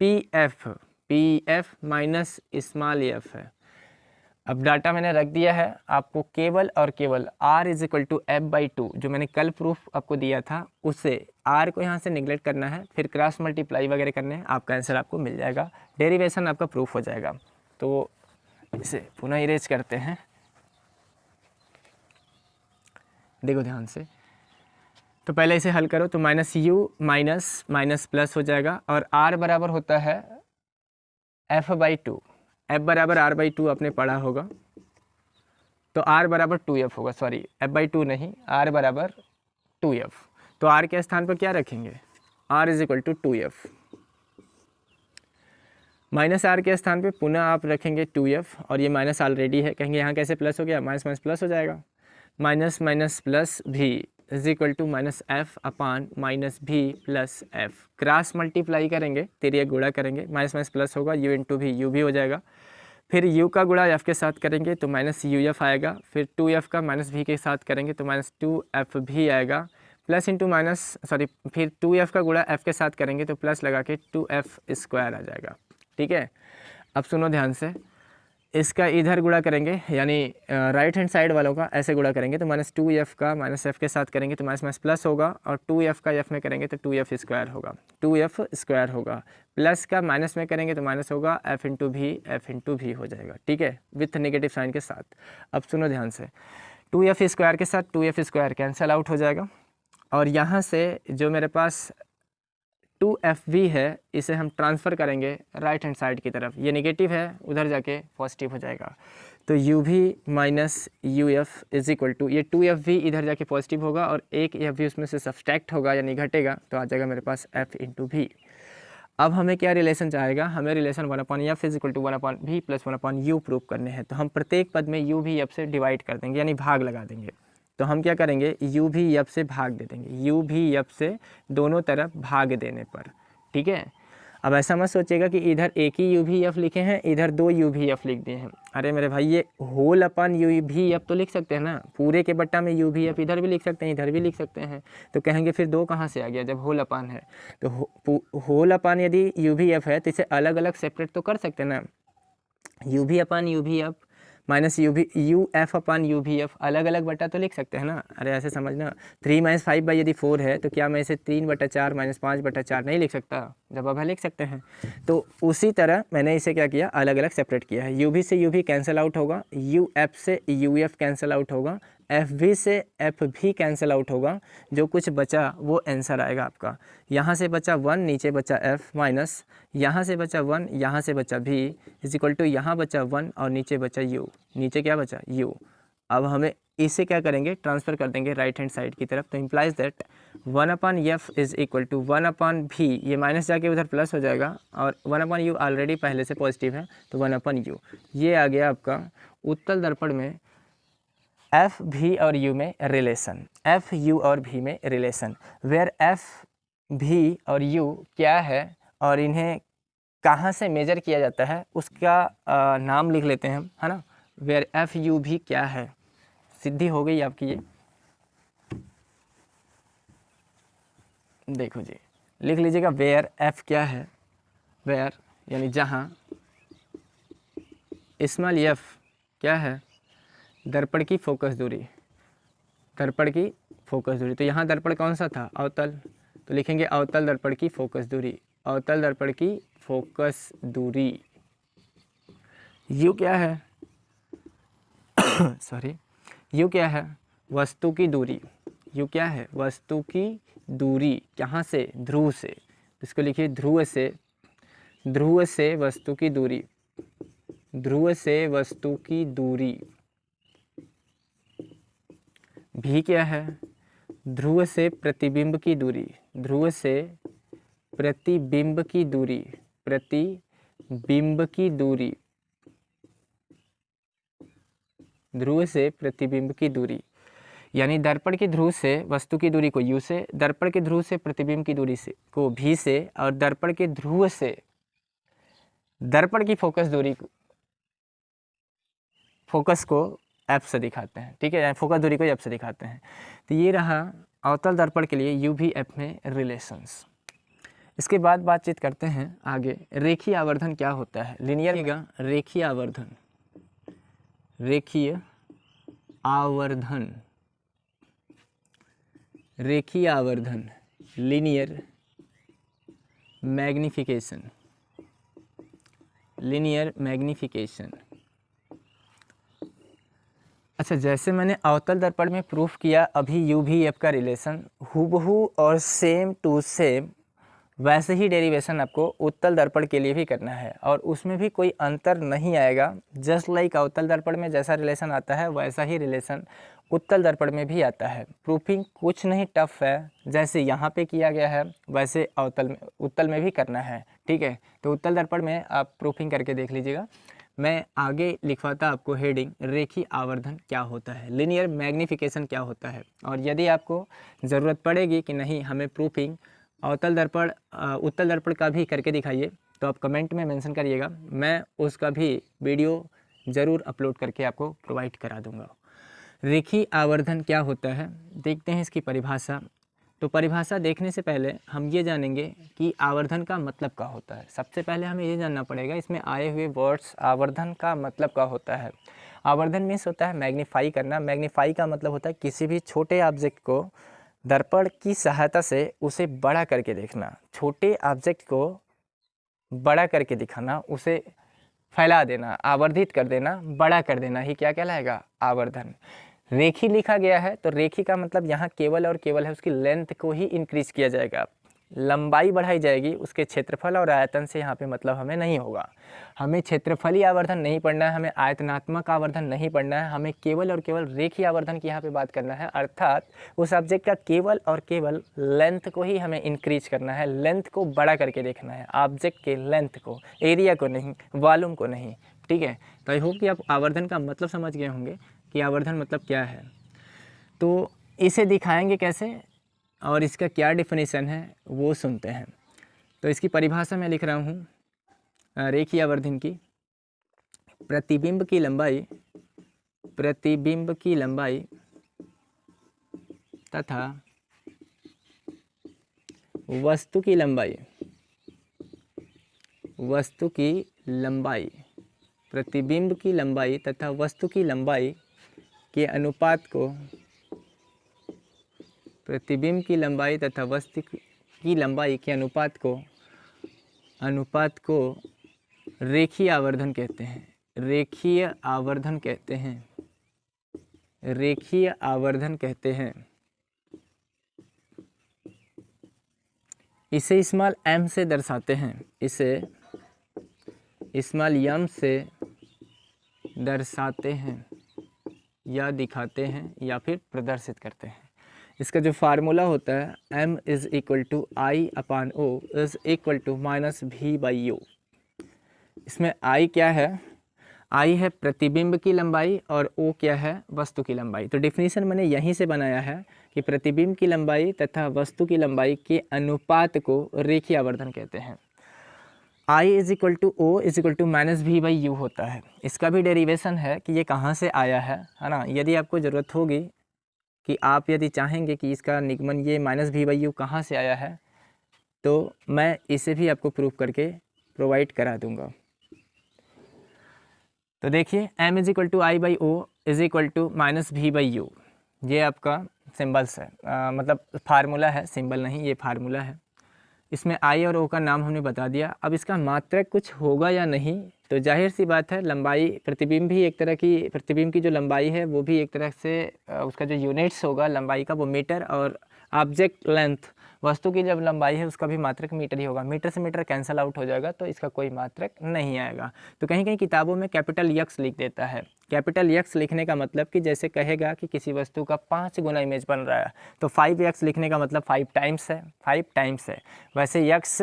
PF minus small f है। अब डाटा मैंने रख दिया है, आपको केवल और केवल R is equal to F/2 जो मैंने कल प्रूफ आपको दिया था, उससे R को यहाँ से निगलेक्ट करना है, फिर क्रॉस मल्टीप्लाई वगैरह करने हैं, आपका आंसर आपको मिल जाएगा, डेरिवेशन आपका प्रूफ हो जाएगा। तो इसे पुनः इरेज करते हैं, देखो ध्यान से। तो पहले इसे हल करो, तो -U माइनस प्लस हो जाएगा, और R बराबर होता है F/2, F बराबर R/2 आपने पढ़ा होगा, तो R बराबर 2F होगा, सॉरी F/2 नहीं, R बराबर 2F। तो R के स्थान पर क्या रखेंगे? R is equal to 2F, -R के स्थान पे पुनः आप रखेंगे 2F, और ये माइनस ऑलरेडी है, कहेंगे यहाँ कैसे प्लस हो गया? माइनस प्लस हो जाएगा, minus plus V is equal to -F upon -V plus F, cross multiply करेंगे, तिरिया गुणा करेंगे, माइनस प्लस होगा, U इंटू भी U भी हो जाएगा, फिर U का गुणा F के साथ करेंगे तो -UF आएगा, फिर 2F का -V के साथ करेंगे तो -2F भी आएगा, प्लस इंटू माइनस सॉरी फिर 2F का गुणा F के साथ करेंगे तो प्लस लगा के 2F स्क्वायर आ जाएगा। ठीक है, अब सुनो ध्यान से, इसका इधर गुणा करेंगे, यानी राइट हैंड साइड वालों का ऐसे गुणा करेंगे तो -2F का -F के साथ करेंगे तो माइनस प्लस होगा, और 2F का F में करेंगे तो 2F स्क्वायर होगा, 2F स्क्वायर होगा, प्लस का माइनस में करेंगे तो माइनस होगा, F इंटू भी हो जाएगा। ठीक है, विथ नेगेटिव साइन के साथ। अब सुनो ध्यान से, 2F स्क्वायर के साथ 2F स्क्वायर कैंसिल आउट हो जाएगा, और यहाँ से जो मेरे पास 2FV है इसे हम ट्रांसफ़र करेंगे राइट हैंड साइड की तरफ, ये नेगेटिव है उधर जाके पॉजिटिव हो जाएगा, तो UV minus UF is equal to, ये 2FV इधर जाके पॉजिटिव होगा और एक FV उसमें से सब्सट्रैक्ट होगा यानी घटेगा, तो आ जाएगा मेरे पास F इंटू V। अब हमें क्या रिलेशन चाहेगा? हमें relation 1/F is equal to 1/V plus 1/U prove करने हैं, तो हम प्रत्येक पद में UV से डिवाइड कर देंगे यानी भाग लगा देंगे। तो हम क्या करेंगे? UV से भाग दे देंगे, UV से दोनों तरफ भाग देने पर। ठीक है, अब ऐसा मत सोचिएगा कि इधर एक ही UV लिखे हैं, इधर 2 UV लिख दिए हैं। अरे मेरे भाई, ये होल अपन UV तो लिख सकते हैं ना, पूरे के बट्टा में UV इधर भी लिख सकते हैं, इधर भी लिख सकते हैं। तो कहेंगे फिर 2 कहाँ से आ गया जब होल अपन है? तो होल अपन यदि UV है तो इसे अलग अलग सेपरेट तो कर सकते हैं ना, UV माइनस यू भी यू एफ अपन यू भी एफ, अलग अलग बटा तो लिख सकते हैं ना। अरे ऐसे समझना, 3 - 5 यदि 4 है तो क्या मैं इसे 3/4 - 5/4 नहीं लिख सकता? जवाब है लिख सकते हैं। तो उसी तरह मैंने इसे क्या किया, अलग अलग सेपरेट किया है। यू भी से यू भी कैंसिल आउट होगा, यू एफ से यू एफ कैंसिल आउट होगा, एफ भी से एफ भी कैंसिल आउट होगा। जो कुछ बचा वो आंसर आएगा आपका। यहाँ से बचा 1, नीचे बचा एफ, माइनस यहाँ से बचा 1, यहाँ से बचा भी, इज इक्वल टू यहाँ बचा 1 और नीचे बचा यू, नीचे क्या बचा यू। अब हमें इसे क्या करेंगे, ट्रांसफ़र कर देंगे राइट हैंड साइड की तरफ। तो implies that 1/f is equal to 1/v, ये माइनस जाके उधर प्लस हो जाएगा, और 1/u ऑलरेडी पहले से पॉजिटिव है तो 1/u। ये आ गया आपका उत्तल दर्पण में एफ भी और यू में रिलेशन, एफ यू और भी में रिलेशन, वेयर एफ भी और यू क्या है और इन्हें कहाँ से मेजर किया जाता है उसका नाम लिख लेते हैं हम, है ना। वेयर एफ यू भी क्या है, सिद्धि हो गई आपकी। ये देखो जी, लिख लीजिएगा वेयर एफ क्या है, वेयर यानी जहाँ, स्मॉल एफ क्या है, दर्पण की फोकस दूरी, दर्पण की फोकस दूरी। तो यहाँ दर्पण कौन सा था, अवतल, तो लिखेंगे अवतल दर्पण की फोकस दूरी, अवतल दर्पण की फोकस दूरी। यू क्या है सॉरी, यू क्या है, वस्तु की दूरी, यू क्या है, वस्तु की दूरी, कहाँ से, ध्रुव से, इसको लिखिए ध्रुव से, ध्रुव से वस्तु की दूरी, ध्रुव से वस्तु की दूरी। भी क्या है, ध्रुव से प्रतिबिंब की दूरी, ध्रुव से प्रतिबिंब की दूरी, प्रतिबिंब की दूरी, ध्रुव से प्रतिबिंब की दूरी। यानी दर्पण के ध्रुव से वस्तु की दूरी को यू से, दर्पण के ध्रुव से प्रतिबिंब की दूरी से को भी से, और दर्पण के ध्रुव से दर्पण की फोकस दूरी को, फोकस को एफ से दिखाते हैं, ठीक है, फोकस दूरी को एफ से दिखाते हैं। तो ये रहा अवतल दर्पण के लिए यू भी एफ में रिलेशंस। इसके बाद बातचीत करते हैं आगे, रेखीय आवर्धन क्या होता है, लीनियर का रेखीय आवर्धन, रेखीय आवर्धन, रेखीय आवर्धन, लीनियर मैग्निफिकेशन, लीनियर मैग्निफिकेशन। अच्छा, जैसे मैंने अवतल दर्पण में प्रूफ किया अभी यू भी एफ का रिलेशन हूबहू और सेम टू सेम, वैसे ही डेरिवेशन आपको उत्तल दर्पण के लिए भी करना है, और उसमें भी कोई अंतर नहीं आएगा। जस्ट लाइक अवतल दर्पण में जैसा रिलेशन आता है वैसा ही रिलेशन उत्तल दर्पण में भी आता है। प्रूफिंग कुछ नहीं टफ है, जैसे यहाँ पे किया गया है वैसे उत्तल में भी करना है, ठीक है। तो उत्तल दर्पण में आप प्रूफिंग करके देख लीजिएगा। मैं आगे लिखवाता आपको हेडिंग, रेखीय आवर्धन क्या होता है, लीनियर मैग्निफिकेशन क्या होता है। और यदि आपको ज़रूरत पड़ेगी कि नहीं हमें प्रूफिंग अवतल दर्पण उत्तल दर्पण का भी करके दिखाइए, तो आप कमेंट में मेंशन करिएगा, मैं उसका भी वीडियो ज़रूर अपलोड करके आपको प्रोवाइड करा दूंगा। रेखीय आवर्धन क्या होता है, देखते हैं इसकी परिभाषा। तो परिभाषा देखने से पहले हम ये जानेंगे कि आवर्धन का मतलब क्या होता है। सबसे पहले हमें ये जानना पड़ेगा इसमें आए हुए वर्ड्स, आवर्धन का मतलब क्या होता है। आवर्धन मीन्स होता है मैग्नीफाई करना। मैग्नीफाई का मतलब होता है किसी भी छोटे ऑब्जेक्ट को दर्पण की सहायता से उसे बड़ा करके देखना, छोटे ऑब्जेक्ट को बड़ा करके दिखाना, उसे फैला देना, आवर्धित कर देना, बड़ा कर देना ही क्या कहलाएगा, आवर्धन। रेखी लिखा गया है तो रेखी का मतलब यहाँ केवल और केवल है उसकी लेंथ को ही इंक्रीज किया जाएगा, लंबाई बढ़ाई जाएगी, उसके क्षेत्रफल और आयतन से यहाँ पे मतलब हमें नहीं होगा। हमें क्षेत्रफली आवर्धन नहीं पढ़ना है, हमें आयतनात्मक आवर्धन नहीं पढ़ना है, हमें केवल और केवल रेखीय आवर्धन की यहाँ पे बात करना है। अर्थात उस ऑब्जेक्ट का केवल और केवल लेंथ को ही हमें इंक्रीज करना है, लेंथ को बड़ा करके देखना है, ऑब्जेक्ट के लेंथ को, एरिया को नहीं, वॉल्यूम को नहीं, ठीक है। तो आई होप कि आप आवर्धन का मतलब समझ गए होंगे कि आवर्धन मतलब क्या है। तो इसे दिखाएंगे कैसे और इसका क्या डेफिनेशन है वो सुनते हैं। तो इसकी परिभाषा मैं लिख रहा हूँ रेखीय आवर्धन की, प्रतिबिंब की लंबाई, प्रतिबिंब की लंबाई तथा वस्तु की लंबाई, वस्तु की लंबाई प्रतिबिंब की लंबाई तथा वस्तु की लंबाई के अनुपात को, प्रतिबिंब की लंबाई तथा वस्तु की लंबाई के अनुपात को रेखीय आवर्धन कहते हैं। रेखीय आवर्धन कहते हैं। रेखीय आवर्धन कहते हैं। इसे स्मॉल m से दर्शाते हैं। इसे स्मॉल m से दर्शाते हैं या दिखाते हैं या फिर प्रदर्शित करते हैं। इसका जो फार्मूला होता है m is equal to I upon O is equal to minus भी बाई यू। इसमें I क्या है? I है प्रतिबिंब की लंबाई और O क्या है? वस्तु की लंबाई। तो डिफिनीशन मैंने यहीं से बनाया है कि प्रतिबिंब की लंबाई तथा वस्तु की लंबाई के अनुपात को रेखीय आवर्धन कहते हैं। I is equal to O is equal to minus भी बाई यू होता है। इसका भी डेरिवेशन है कि ये कहाँ से आया है ना। यदि आपको ज़रूरत होगी कि आप यदि चाहेंगे कि इसका निगमन ये माइनस भी बाई यू कहाँ से आया है, तो मैं इसे भी आपको प्रूफ करके प्रोवाइड करा दूंगा। तो देखिए m is equal to I by O is equal to minus भी बाई यू, ये आपका सिंबल्स है, मतलब फार्मूला है, सिंबल नहीं, ये फार्मूला है। इसमें आई और ओ का नाम हमने बता दिया। अब इसका मात्रक कुछ होगा या नहीं, तो जाहिर सी बात है लंबाई, प्रतिबिंब भी एक तरह की, प्रतिबिंब की जो लंबाई है वो भी एक तरह से उसका जो यूनिट्स होगा लंबाई का वो मीटर, और ऑब्जेक्ट लेंथ वस्तु की जब लंबाई है उसका भी मात्रक मीटर ही होगा। मीटर से मीटर कैंसल आउट हो जाएगा तो इसका कोई मात्रक नहीं आएगा। तो कहीं कहीं किताबों में कैपिटल यक्स लिख देता है। कैपिटल यक्स लिखने का मतलब कि जैसे कहेगा कि किसी वस्तु का 5 गुना इमेज बन रहा है, तो 5x लिखने का मतलब 5 टाइम्स है, 5 टाइम्स है। वैसे यक्स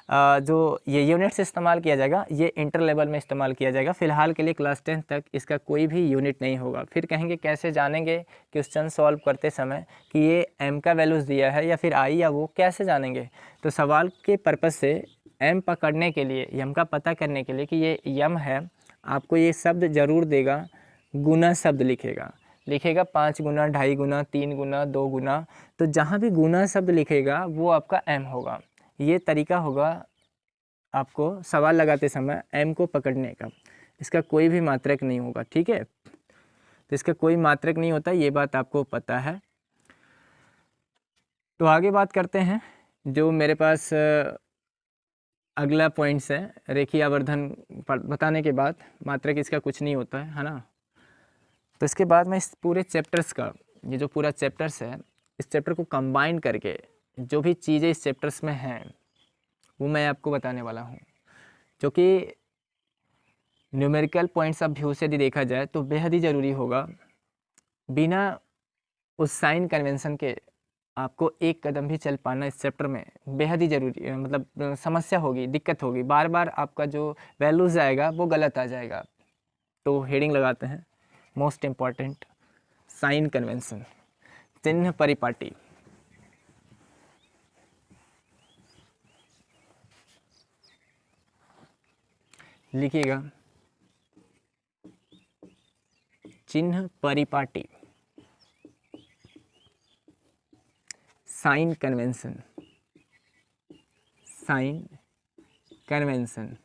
जो ये यूनिट्स इस्तेमाल किया जाएगा ये इंटर लेवल में इस्तेमाल किया जाएगा। फ़िलहाल के लिए क्लास 10 तक इसका कोई भी यूनिट नहीं होगा। फिर कहेंगे कैसे जानेंगे क्वेश्चन सॉल्व करते समय कि ये m का वैल्यूज़ दिया है या फिर i या वो, कैसे जानेंगे? तो सवाल के पर्पज़ से m पकड़ने के लिए, m का पता करने के लिए कि ये m है, आपको ये शब्द ज़रूर देगा, गुना शब्द लिखेगा 5 गुना, 2.5 गुना, 3 गुना, 2 गुना। तो जहाँ भी गुना शब्द लिखेगा वो आपका m होगा। ये तरीका होगा आपको सवाल लगाते समय m को पकड़ने का। इसका कोई भी मात्रक नहीं होगा, ठीक है। तो इसका कोई मात्रक नहीं होता, ये बात आपको पता है। तो आगे बात करते हैं। जो मेरे पास अगला पॉइंट्स है, रेखीय आवर्धन बताने के बाद मात्रक इसका कुछ नहीं होता है ना। तो इसके बाद मैं इस पूरे चैप्टर्स का, ये जो पूरा चैप्टर्स है, इस चैप्टर को कंबाइन करके जो भी चीज़ें इस चैप्टर्स में हैं वो मैं आपको बताने वाला हूँ। जो कि न्यूमेरिकल पॉइंट्स ऑफ व्यू से यदि देखा जाए तो बेहद ही ज़रूरी होगा। बिना उस साइन कन्वेंशन के आपको एक कदम भी चल पाना इस चैप्टर में बेहद ही ज़रूरी, मतलब समस्या होगी, दिक्कत होगी। बार बार आपका जो वैल्यूज़ आएगा वो गलत आ जाएगा। तो हेडिंग लगाते हैं, मोस्ट इम्पॉर्टेंट साइन कन्वेंशन, चिन्ह परिपाटी। लिखिएगा चिन्ह परिपाटी, साइन कन्वेंशन, साइन कन्वेंशन।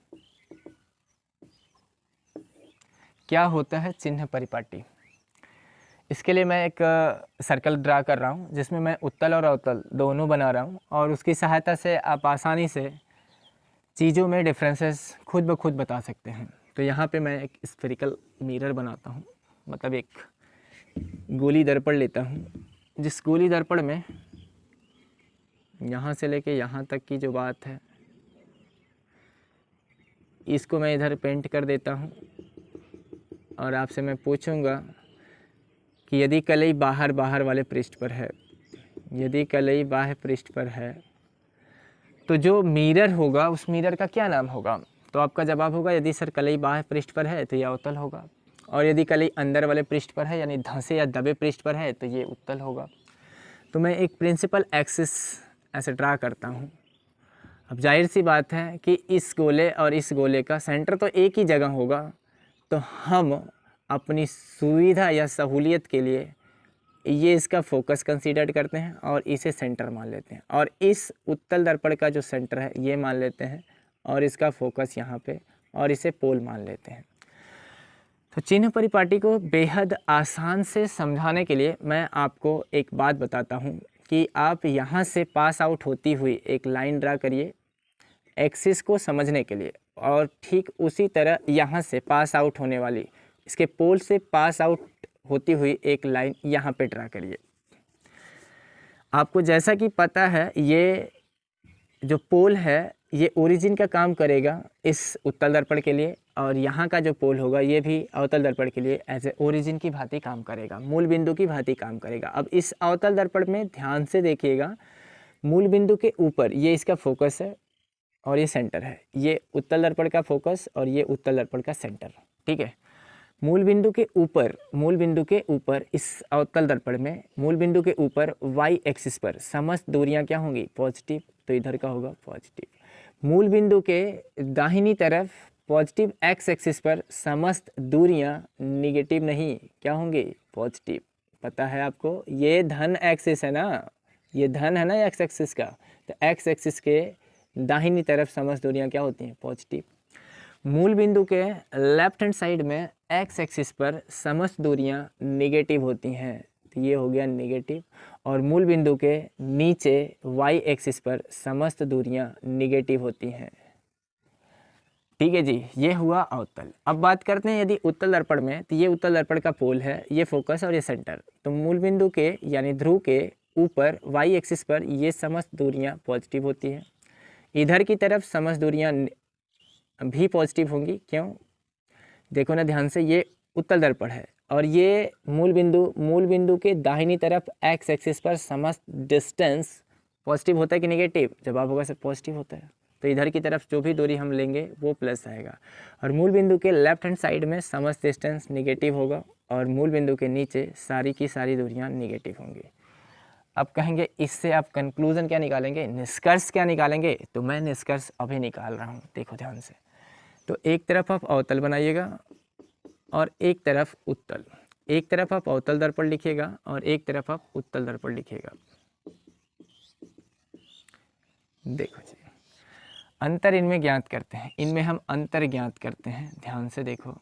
क्या होता है चिन्ह परिपाटी? इसके लिए मैं एक सर्कल ड्रा कर रहा हूँ जिसमें मैं उत्तल और अवतल दोनों बना रहा हूँ, और उसकी सहायता से आप आसानी से चीज़ों में डिफरेंसेस खुद ब खुद बता सकते हैं। तो यहाँ पे मैं एक स्फेरिकल मिरर बनाता हूँ, मतलब एक गोली दर्पण लेता हूँ, जिस गोली दर्पण में यहाँ से लेके यहाँ तक की जो बात है इसको मैं इधर पेंट कर देता हूँ। और आपसे मैं पूछूंगा कि यदि कलई बाहर वाले पृष्ठ पर है, यदि कलई बाह्य पृष्ठ पर है, तो जो मिरर होगा उस मिरर का क्या नाम होगा? तो आपका जवाब होगा यदि सर कलई बाह्य पृष्ठ पर है तो यह अवतल होगा, और यदि कलई अंदर वाले पृष्ठ पर है यानी धंसे या दबे पृष्ठ पर है तो ये उत्तल होगा। तो मैं एक प्रिंसिपल एक्सिस ऐसे ड्रा करता हूँ। अब जाहिर सी बात है कि इस गोले और इस गोले का सेंटर तो एक ही जगह होगा, तो हम अपनी सुविधा या सहूलियत के लिए ये इसका फोकस कंसीडर करते हैं और इसे सेंटर मान लेते हैं, और इस उत्तल दर्पण का जो सेंटर है ये मान लेते हैं, और इसका फोकस यहाँ पे, और इसे पोल मान लेते हैं। तो चिन्ह परिपाटी को बेहद आसान से समझाने के लिए मैं आपको एक बात बताता हूँ कि आप यहाँ से पास आउट होती हुई एक लाइन ड्रा करिए एक्सिस को समझने के लिए, और ठीक उसी तरह यहाँ से पास आउट होने वाली इसके पोल से पास आउट होती हुई एक लाइन यहाँ पे ड्रा करिए। आपको जैसा कि पता है ये जो पोल है ये ओरिजिन का काम करेगा इस उत्तल दर्पण के लिए, और यहाँ का जो पोल होगा ये भी अवतल दर्पण के लिए एज ए ओरिजिन की भांति काम करेगा, मूल बिंदु की भांति काम करेगा। अब इस अवतल दर्पण में ध्यान से देखिएगा, मूल बिंदु के ऊपर ये इसका फोकस है और ये सेंटर है, ये उत्तल दर्पण का फोकस और ये उत्तल दर्पण का सेंटर, ठीक है। मूल बिंदु के ऊपर इस अवतल दर्पण में मूल बिंदु के ऊपर y एक्सिस पर समस्त दूरियां क्या होंगी? पॉजिटिव, तो इधर का होगा पॉजिटिव। मूल बिंदु के दाहिनी तरफ पॉजिटिव x एक्सिस पर समस्त दूरियां निगेटिव नहीं, क्या होंगी? पॉजिटिव। पता है आपको ये धन एक्सिस है ना, ये धन है ना x एक्सिस का, तो x एक्सिस के दाहिनी तरफ समस्त दूरियां क्या होती हैं? पॉजिटिव। मूल बिंदु के लेफ्ट हैंड साइड में x एक्सिस पर समस्त दूरियां निगेटिव होती हैं, तो ये हो गया निगेटिव। और मूल बिंदु के नीचे y एक्सिस पर समस्त दूरियां निगेटिव होती हैं, ठीक है जी। ये हुआ अवतल। अब बात करते हैं यदि उत्तल दर्पण में, तो ये उत्तल दर्पण का पोल है, ये फोकस और ये सेंटर। तो मूल बिंदु के यानी ध्रुव के ऊपर y एक्सिस पर ये समस्त दूरियां पॉजिटिव होती हैं, इधर की तरफ समस्त दूरियां भी पॉजिटिव होंगी। क्यों? देखो ना ध्यान से, ये उत्तल दर्पण है और ये मूल बिंदु के दाहिनी तरफ x एक्सिस पर समस्त डिस्टेंस पॉजिटिव होता है कि नेगेटिव? जवाब होगा सर पॉजिटिव होता है, तो इधर की तरफ जो भी दूरी हम लेंगे वो प्लस आएगा। और मूल बिंदु के लेफ्ट हैंड साइड में समस्त डिस्टेंस नेगेटिव होगा और मूल बिंदु के नीचे सारी की सारी दूरियां नेगेटिव होंगी। अब कहेंगे इससे आप कंक्लूजन क्या निकालेंगे, निष्कर्ष क्या निकालेंगे? तो मैं निष्कर्ष अभी निकाल रहा हूँ, देखो ध्यान से। तो एक तरफ आप अवतल बनाइएगा और एक तरफ उत्तल, एक तरफ आप अवतल दर्पण लिखिएगा और एक तरफ आप उत्तल दर्पण लिखिएगा। देखो जी, अंतर इनमें ज्ञात करते हैं, इनमें हम अंतर ज्ञात करते हैं, ध्यान से देखो।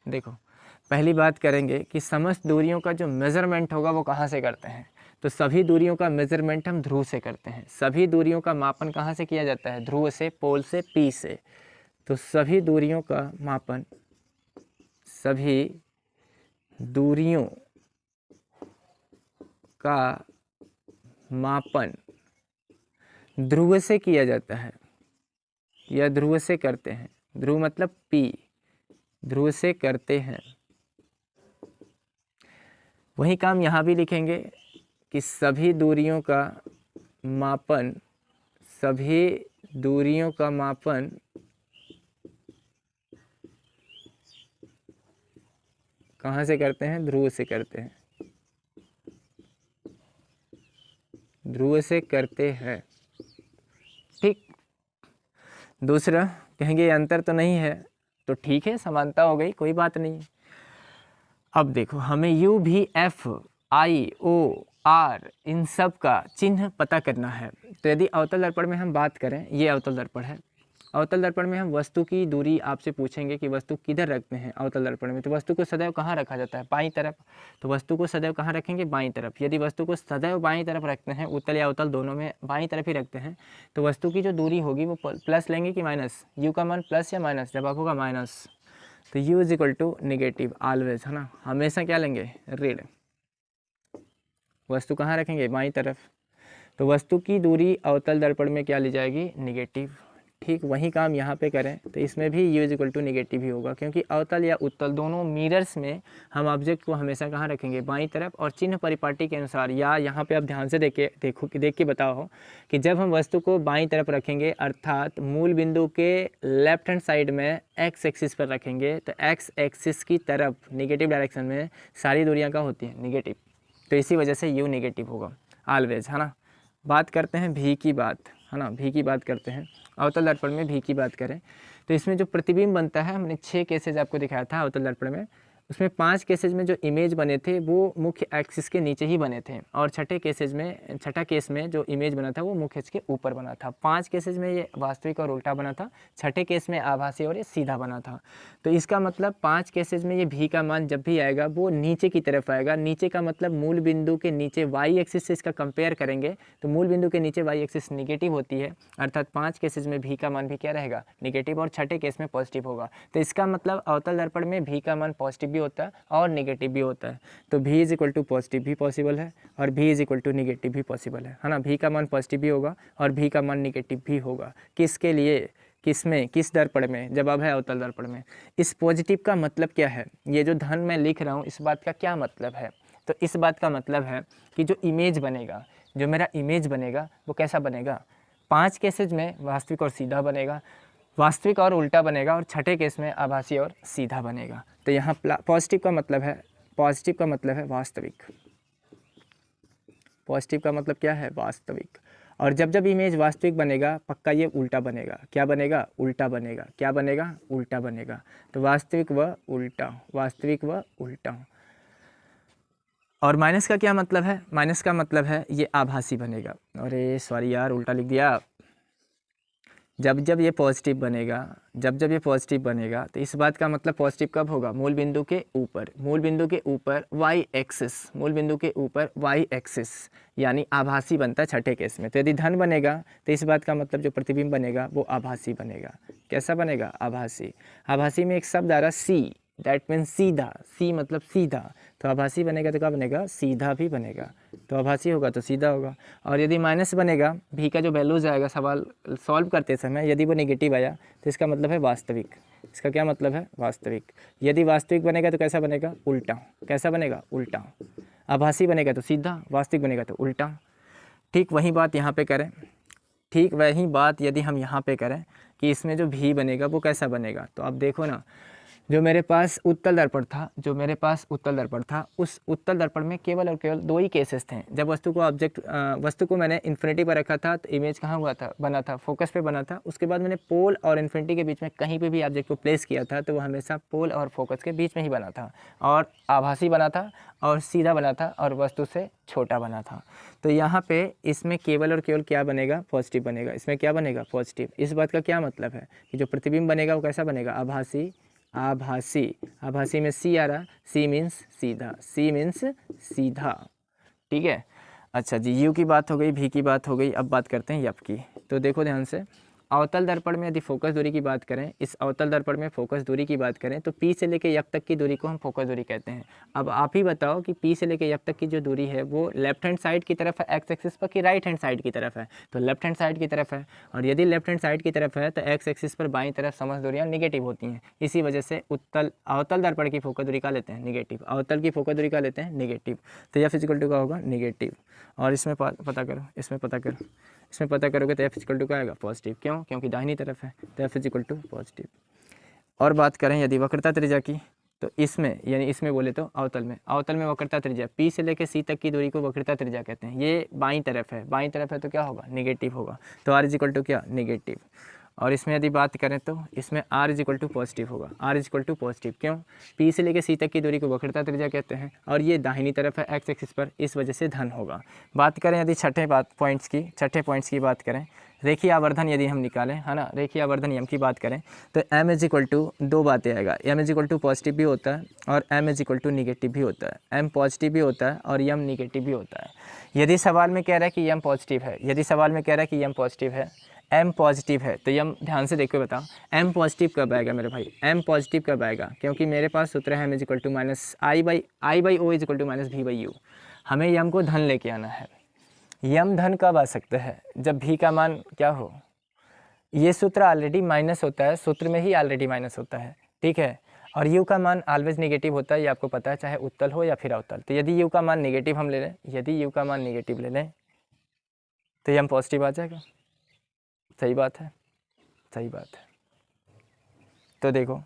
देखो पहली बात करेंगे कि समस्त दूरियों का जो मेज़रमेंट होगा वो कहाँ से करते हैं? तो सभी दूरियों का मेज़रमेंट हम ध्रुव से करते हैं। सभी दूरियों का मापन कहाँ से किया जाता है? ध्रुव से, पोल से, P से। तो सभी दूरियों का मापन, सभी दूरियों का मापन ध्रुव से किया जाता है या ध्रुव से करते हैं। ध्रुव मतलब P, ध्रुव से करते हैं। वही काम यहाँ भी लिखेंगे कि सभी दूरियों का मापन, सभी दूरियों का मापन कहाँ से करते हैं? ध्रुव से करते हैं, ध्रुव से करते हैं, ठीक। दूसरा कहेंगे अंतर तो नहीं है, तो ठीक है, समानता हो गई, कोई बात नहीं। अब देखो हमें U, V, F, I, O, R इन सब का चिन्ह पता करना है। तो यदि अवतल दर्पण में हम बात करें, ये अवतल दर्पण है, अवतल दर्पण में हम वस्तु की दूरी आपसे पूछेंगे कि वस्तु किधर रखते हैं अवतल दर्पण में, तो वस्तु को सदैव कहाँ रखा जाता है? बाईं तरफ। तो वस्तु को सदैव कहाँ रखेंगे? बाईं तरफ। यदि वस्तु को सदैव बाईं तरफ रखते हैं, उत्तल या अवतल दोनों में बाईं तरफ ही रखते हैं, तो वस्तु की जो दूरी होगी वो प्लस लेंगे कि माइनस? U का मान प्लस या माइनस? जवाब होगा माइनस। तो U is equal to negative always, है ना, हमेशा क्या लेंगे? ऋण। वस्तु कहाँ रखेंगे? बाईं तरफ। तो वस्तु की दूरी अवतल दर्पण में क्या ली जाएगी? निगेटिव। ठीक वही काम यहाँ पे करें तो इसमें भी U is equal to negative ही होगा, क्योंकि अवतल या उत्तल दोनों मिरर्स में हम ऑब्जेक्ट को हमेशा कहाँ रखेंगे? बाईं तरफ। और चिन्ह परिपाटी के अनुसार, या यहाँ पे आप ध्यान से देख के बताओ कि जब हम वस्तु को बाईं तरफ रखेंगे अर्थात मूल बिंदु के लेफ्ट हैंड साइड में x एक्सिस पर रखेंगे, तो x एक्सिस की तरफ निगेटिव डायरेक्शन में सारी दूरियाँ क्या होती हैं? निगेटिव। तो इसी वजह से U निगेटिव होगा ऑलवेज, है ना। बात करते हैं भी की बात, है ना, भी की बात करते हैं। अवतल दर्पण में भी की बात करें तो इसमें जो प्रतिबिंब बनता है, हमने 6 केसेज आपको दिखाया था अवतल दर्पण में। उसमें 5 केसेज में जो इमेज बने थे वो मुख्य एक्सिस के नीचे ही बने थे, और छठा केस में जो इमेज बना था वो मुख्य एक्सिस के ऊपर बना था। 5 केसेज में ये वास्तविक और उल्टा बना था, छठे केस में आभासी और ये सीधा बना था। तो इसका मतलब 5 केसेज में ये भी का मान जब भी आएगा वो नीचे की तरफ आएगा। नीचे का मतलब मूल बिंदु के नीचे वाई एक्सिस से इसका कंपेयर करेंगे तो मूल बिंदु के नीचे वाई एक्सिस निगेटिव होती है, अर्थात 5 केसेज में भी का मान भी क्या रहेगा, निगेटिव, और छठे केस में पॉजिटिव होगा। तो इसका मतलब अवतल दर्पण में भी का मान पॉजिटिव भी होता है और निगेटिव भी होता है। तो भी इज इक्वल टू पॉजिटिव भी पॉसिबल है और भी इज इक्वल टू निगेटिव भी पॉसिबल है ना। भी का मान पॉजिटिव भी होगा और भी का मान निगेटिव भी होगा। किसके लिए, किसमें, किस दर्पण में, जवाब है अवतल दर्पण में। इस पॉजिटिव का मतलब क्या है, ये जो धन मैं लिख रहा हूँ इस बात का क्या मतलब है, तो इस बात का मतलब है कि जो इमेज बनेगा, जो मेरा इमेज बनेगा वो कैसा बनेगा, 5 केसेज में वास्तविक और सीधा बनेगा, वास्तविक और उल्टा बनेगा, और छठे केस में आभासी और सीधा बनेगा। तो यहाँ पॉजिटिव का मतलब है, पॉजिटिव का मतलब है वास्तविक, पॉजिटिव का मतलब क्या है, वास्तविक। और जब जब इमेज वास्तविक बनेगा पक्का ये उल्टा बनेगा। क्या बनेगा, उल्टा बनेगा। क्या बनेगा, उल्टा बनेगा। तो वास्तविक व उल्टा, वास्तविक व उल्टा। और माइनस का क्या मतलब है, माइनस का मतलब है ये आभासी बनेगा। अरे सॉरी यार, उल्टा लिख दिया। जब जब ये पॉजिटिव बनेगा, जब जब ये पॉजिटिव बनेगा तो इस बात का मतलब पॉजिटिव कब होगा, मूल बिंदु के ऊपर, मूल बिंदु के ऊपर वाई एक्सिस, मूल बिंदु के ऊपर वाई एक्सिस, यानी आभासी बनता है छठे केस में। तो यदि धन बनेगा तो इस बात का मतलब जो प्रतिबिंब बनेगा वो आभासी बनेगा। कैसा बनेगा, आभासी। आभासी में एक शब्द आ रहा सी, दैट मीन्स सीधा, सी मतलब सीधा। तो आभासी बनेगा तो क्या बनेगा, सीधा भी बनेगा। तो आभासी होगा तो सीधा होगा। और यदि माइनस बनेगा, भी का जो वैल्यूज आएगा सवाल सॉल्व करते समय यदि वो नेगेटिव आया तो इसका मतलब है वास्तविक। इसका क्या मतलब है, वास्तविक। यदि वास्तविक बनेगा तो कैसा बनेगा, उल्टा। कैसा बनेगा, उल्टा। आभासी बनेगा तो सीधा, वास्तविक बनेगा तो उल्टा। ठीक वही बात यहाँ पे करें, ठीक वही बात यदि हम यहाँ पे करें कि इसमें जो भी बनेगा वो कैसा बनेगा। तो अब देखो ना, जो मेरे पास उत्तल दर्पण था, जो मेरे पास उत्तल दर्पण था, उस उत्तल दर्पण में केवल और केवल 2 ही केसेस थे। जब वस्तु को मैंने इन्फिनिटी पर रखा था तो इमेज कहाँ हुआ था, बना था, फोकस पे बना था। उसके बाद मैंने पोल और इन्फिनिटी के बीच में कहीं पे भी ऑब्जेक्ट को प्लेस किया था तो वो हमेशा पोल और फोकस के बीच में ही बना था, और आभासी बना था और सीधा बना था और वस्तु से छोटा बना था। तो यहाँ पे इसमें केवल और केवल क्या बनेगा, पॉजिटिव बनेगा। इसमें क्या बनेगा, पॉजिटिव। इस बात का क्या मतलब है कि जो प्रतिबिंब बनेगा वो कैसा बनेगा, आभासी। आभासी, आभासी में सी आ रहा, सी मीन्स सीधा, सी मीन्स सीधा। ठीक है, अच्छा जी, यू की बात हो गई, भी की बात हो गई। अब बात करते हैं यप की। तो देखो ध्यान से, अवतल दर्पण में यदि फोकस दूरी की बात करें, इस अवतल दर्पण में फोकस दूरी की बात करें तो पी से लेकर यप तक की दूरी को हम फोकस दूरी कहते हैं। अब आप ही बताओ कि पी से लेकर यप तक की जो दूरी है वो लेफ्ट हैंड साइड की तरफ है एक्स एक्सिस पर कि राइट हैंड साइड की तरफ है, तो लेफ्ट हैंड साइड की तरफ है। और यदि लेफ्ट हैंड साइड की तरफ है तो एक्स एक्सिस पर बाईं तरफ समस्त दूरियाँ निगेटिव होती हैं। इसी वजह से अवतल दर्पण की फोकस दूरी का लेते हैं निगेटिव, अवतल की फोकस दूरी का लेते हैं निगेटिव। तो यह फिजिकल टू का होगा निगेटिव। और इसमें पता करो, इसमें पता करो, इसमें पता करोगे तो एफ इक्वल टू का आएगा पॉजिटिव। क्यों, क्योंकि दाहिनी तरफ है, तो एफ इक्वल टू पॉजिटिव। और बात करें यदि वक्रता त्रिज्या की, तो इसमें यानी इसमें बोले तो अवतल में वक्रता त्रिज्या पी से लेकर सी तक की दूरी को वक्रता त्रिज्या कहते हैं। ये बाईं तरफ है, बाईं तरफ है तो क्या होगा, निगेटिव होगा। तो आर इज इक्वल टू क्या, निगेटिव। और इसमें यदि बात करें तो इसमें R is equal to positive होगा, R is equal to positive. क्यों, पी से लेकर सी तक की दूरी को वक्रता त्रिज्या कहते हैं और ये दाहिनी तरफ है एक्स एक्सिस पर, इस वजह से धन होगा। बात करें यदि छठे पॉइंट्स की बात करें, रेखीय आवर्धन यदि हम निकालें, है ना, रेखीय आवर्धन नियम की बात करें तो एम इज इक्वल टू 2 बातें आएगा। M is equal to positive भी होता है और M is equal to negative भी होता है। एम पॉजिटिव भी होता है और एम निगेटिव भी होता है। यदि सवाल में कह रहा है कि एम पॉजिटिव है, यदि सवाल में कह रहा है कि एम पॉजिटिव है, एम पॉजिटिव है, तो एम ध्यान से देखो, बताओ एम पॉजिटिव कब आएगा मेरे भाई, एम पॉजिटिव कब आएगा, क्योंकि मेरे पास सूत्र है M is equal to minus I by O is equal to minus भी बाई यू। हमें यम को धन लेके आना है। यम धन कब आ सकता है, जब भी का मान क्या हो, ये सूत्र ऑलरेडी माइनस होता है, सूत्र में ही ऑलरेडी माइनस होता है, ठीक है। और यू का मान ऑलवेज नेगेटिव होता है, ये आपको पता है, चाहे उत्तल हो या फिर अवतल। तो यदि यू का मान नेगेटिव हम ले लें, यदि यू का मान नेगेटिव ले लें तो यम पॉजिटिव आ जाएगा। सही बात है, सही बात है। तो देखो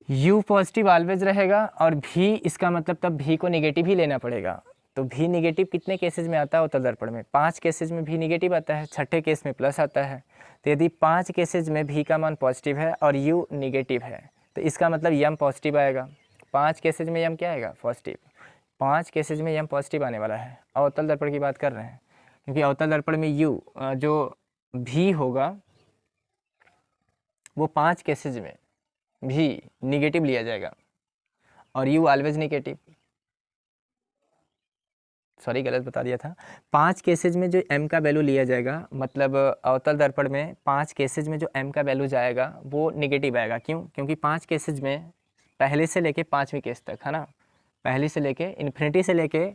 u पॉजिटिव ऑलवेज रहेगा और भी, इसका मतलब तब भी को नेगेटिव ही लेना पड़ेगा। तो भी नेगेटिव कितने केसेज में आता है अवतल दर्पण में, 5 केसेज में भी नेगेटिव आता है, छठे केस में प्लस आता है। तो यदि 5 केसेज में भी का मान पॉजिटिव है और u नेगेटिव है तो इसका मतलब यम पॉजिटिव आएगा। 5 केसेज में यम क्या आएगा? पॉजिटिव। 5 केसेज में यम पॉजिटिव आने वाला है। अवतल दर्पण की बात कर रहे हैं, क्योंकि अवतल दर्पण में यू जो भी होगा वो 5 केसेज में भी निगेटिव लिया जाएगा, और यू ऑलवेज निगेटिव। सॉरी, गलत बता दिया था। 5 केसेज में जो m का वैल्यू लिया जाएगा, मतलब अवतल दर्पण में 5 केसेज में जो m का वैल्यू जाएगा वो निगेटिव आएगा। क्यों? क्योंकि 5 केसेज में पहले से लेके 5वीं केस तक, है ना, पहली से लेके इन्फिनिटी से लेके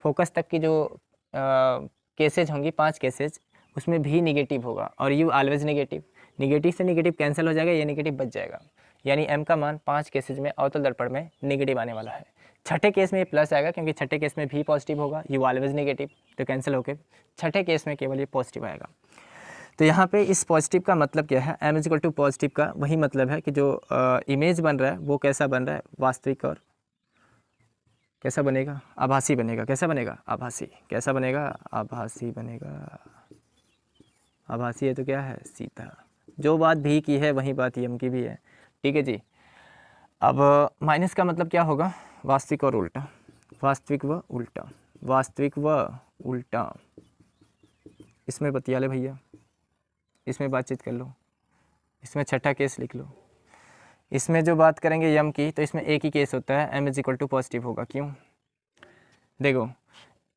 फोकस तक की जो केसेज होंगी 5 केसेज, उसमें भी निगेटिव होगा, और यू ऑलवेज निगेटिव। निगेटिव से निगेटिव कैंसिल हो जाएगा, ये निगेटिव बच जाएगा, यानी m का मान 5 केसेज में अवतल दर्पण में निगेटिव आने वाला है। छठे केस में ये प्लस आएगा, क्योंकि छठे केस में भी पॉजिटिव होगा, यू ऑलवेज नेगेटिव, तो कैंसिल होकर छठे केस में केवल ये पॉजिटिव आएगा। तो यहाँ पे इस पॉजिटिव का मतलब क्या है? m इक्वल टू पॉजिटिव का वही मतलब है कि जो इमेज बन रहा है वो कैसा बन रहा है? वास्तविक, और कैसा बनेगा? आभासी बनेगा। कैसा बनेगा? आभासी। कैसा बनेगा? आभासी बनेगा। आभासी है तो क्या है? सीधा। जो बात भी की है वही बात यम की भी है। ठीक है जी। अब माइनस का मतलब क्या होगा? वास्तविक और उल्टा। वास्तविक व उल्टा। वास्तविक व उल्टा। इसमें बतिया ले भैया, इसमें बातचीत कर लो, इसमें छठा केस लिख लो। इसमें जो बात करेंगे यम की, तो इसमें एक ही केस होता है, m इक्वल टू पॉजिटिव होगा। क्यों? देखो,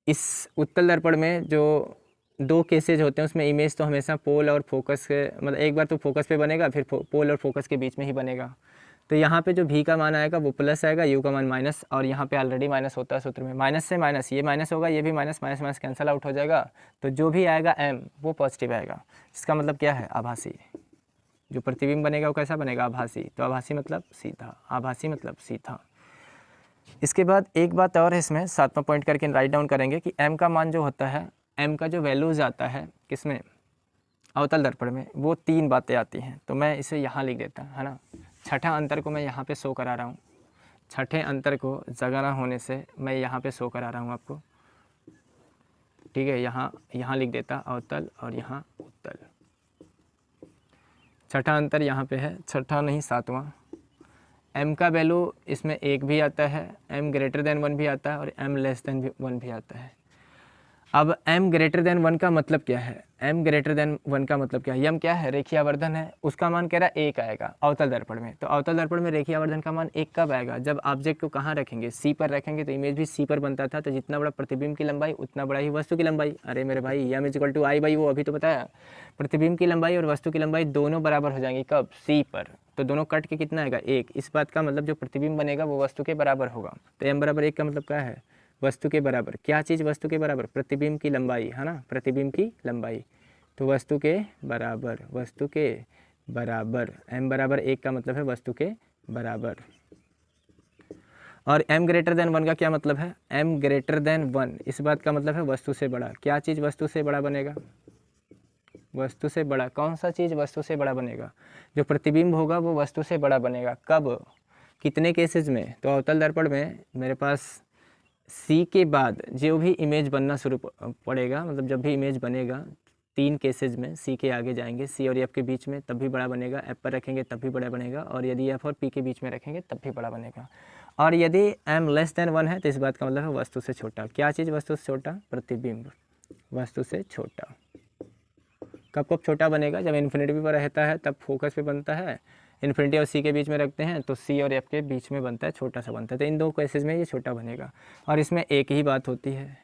इस उत्तल दर्पण में जो 2 केसेज होते हैं उसमें इमेज तो हमेशा पोल और फोकस के, मतलब एक बार तो फोकस पे बनेगा, फिर पोल और फोकस के बीच में ही बनेगा। तो यहाँ पे जो v का मान आएगा वो प्लस आएगा, u का मान माइनस, और यहाँ पे ऑलरेडी माइनस होता है सूत्र में। माइनस से माइनस, ये माइनस होगा, ये भी minus, minus minus cancel out हो जाएगा, तो जो भी आएगा m वो पॉजिटिव आएगा। इसका मतलब क्या है? आभासी। जो प्रतिबिंब बनेगा वो कैसा बनेगा? आभासी। तो आभासी मतलब सीधा। आभासी मतलब सीधा। इसके बाद एक बात और है, इसमें 7वां पॉइंट करके राइट डाउन करेंगे कि m का मान जो होता है, m का जो वैल्यूज आता है किसमें? अवतल दर्पण में, वो 3 बातें आती हैं। तो मैं इसे यहाँ लिख देता, है ना। छठा अंतर को मैं यहाँ पे शो करा रहा हूँ। छठे अंतर को जगह ना होने से मैं यहाँ पे शो करा रहा हूँ आपको। ठीक है, यहाँ लिख देता अवतल और यहाँ उत्तल। छठा अंतर यहाँ पे है, छठा नहीं 7वां। m का वैल्यू इसमें 1 भी आता है, m ग्रेटर देन 1 भी आता है, और m लेस देन 1 भी आता है। अब m ग्रेटर देन 1 का मतलब क्या है? m ग्रेटर देन 1 का मतलब क्या है? यम क्या है? रेखीय आवर्धन है, उसका मान कह रहा है 1 आएगा अवतल दर्पण में। तो अवतल दर्पण में रेखीय आवर्धन का मान 1 कब आएगा? जब ऑब्जेक्ट को कहाँ रखेंगे? C पर रखेंगे, तो इमेज भी C पर बनता था, तो जितना बड़ा प्रतिबिंब की लंबाई उतना बड़ा ही वस्तु की लंबाई। अरे मेरे भाई, m equal to I by वो अभी तो बताया, प्रतिबिंब की लंबाई और वस्तु की लंबाई दोनों बराबर हो जाएंगी। कब? C पर। तो दोनों कट के कितना आएगा? 1। इस बात का मतलब जो प्रतिबिंब बनेगा वो वस्तु के बराबर होगा। तो m बराबर 1 का मतलब क्या है? वस्तु के बराबर। क्या चीज़ वस्तु के बराबर? प्रतिबिंब की लंबाई, है ना, प्रतिबिंब की लंबाई। तो वस्तु के बराबर, वस्तु के बराबर। m बराबर 1 का मतलब है वस्तु के बराबर। और m ग्रेटर देन 1 का क्या मतलब है? m ग्रेटर देन 1 इस बात का मतलब है वस्तु से बड़ा। क्या चीज़ वस्तु से बड़ा बनेगा? वस्तु से बड़ा। कौन सा चीज़ वस्तु से बड़ा बनेगा? जो प्रतिबिंब होगा वो वस्तु से बड़ा बनेगा। कब? कितने केसेस में? तो अवतल दर्पण में मेरे पास C के बाद जो भी इमेज बनना शुरू पड़ेगा, मतलब जब भी इमेज बनेगा 3 केसेज में C के आगे जाएंगे, C और F के बीच में तब भी बड़ा बनेगा, F पर रखेंगे तब भी बड़ा बनेगा, और यदि F और P के बीच में रखेंगे तब भी बड़ा बनेगा। और यदि m लेस देन 1 है तो इस बात का मतलब है वस्तु से छोटा। क्या चीज़ वस्तु से छोटा? प्रतिबिंब वस्तु से छोटा। कब कब छोटा बनेगा? जब इन्फिनिटी पर रहता है तब फोकस पे बनता है, इन्फिनिटी और C के बीच में रखते हैं तो C और F के बीच में बनता है, छोटा सा बनता है। तो इन 2 केसेस में ये छोटा बनेगा। और इसमें एक ही बात होती है,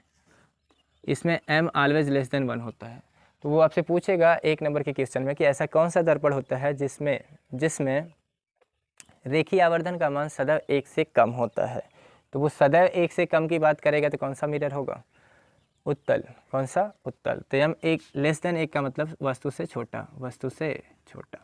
इसमें m ऑलवेज लेस देन 1 होता है। तो वो आपसे पूछेगा 1 नंबर के क्वेश्चन में कि ऐसा कौन सा दर्पण होता है जिसमें रेखीय आवर्धन का मान सदैव 1 से कम होता है। तो वो सदैव 1 से कम की बात करेगा तो कौन सा मिरर होगा? उत्तल। कौन सा? उत्तल। तो m 1 लेस देन 1 का मतलब वस्तु से छोटा, वस्तु से छोटा।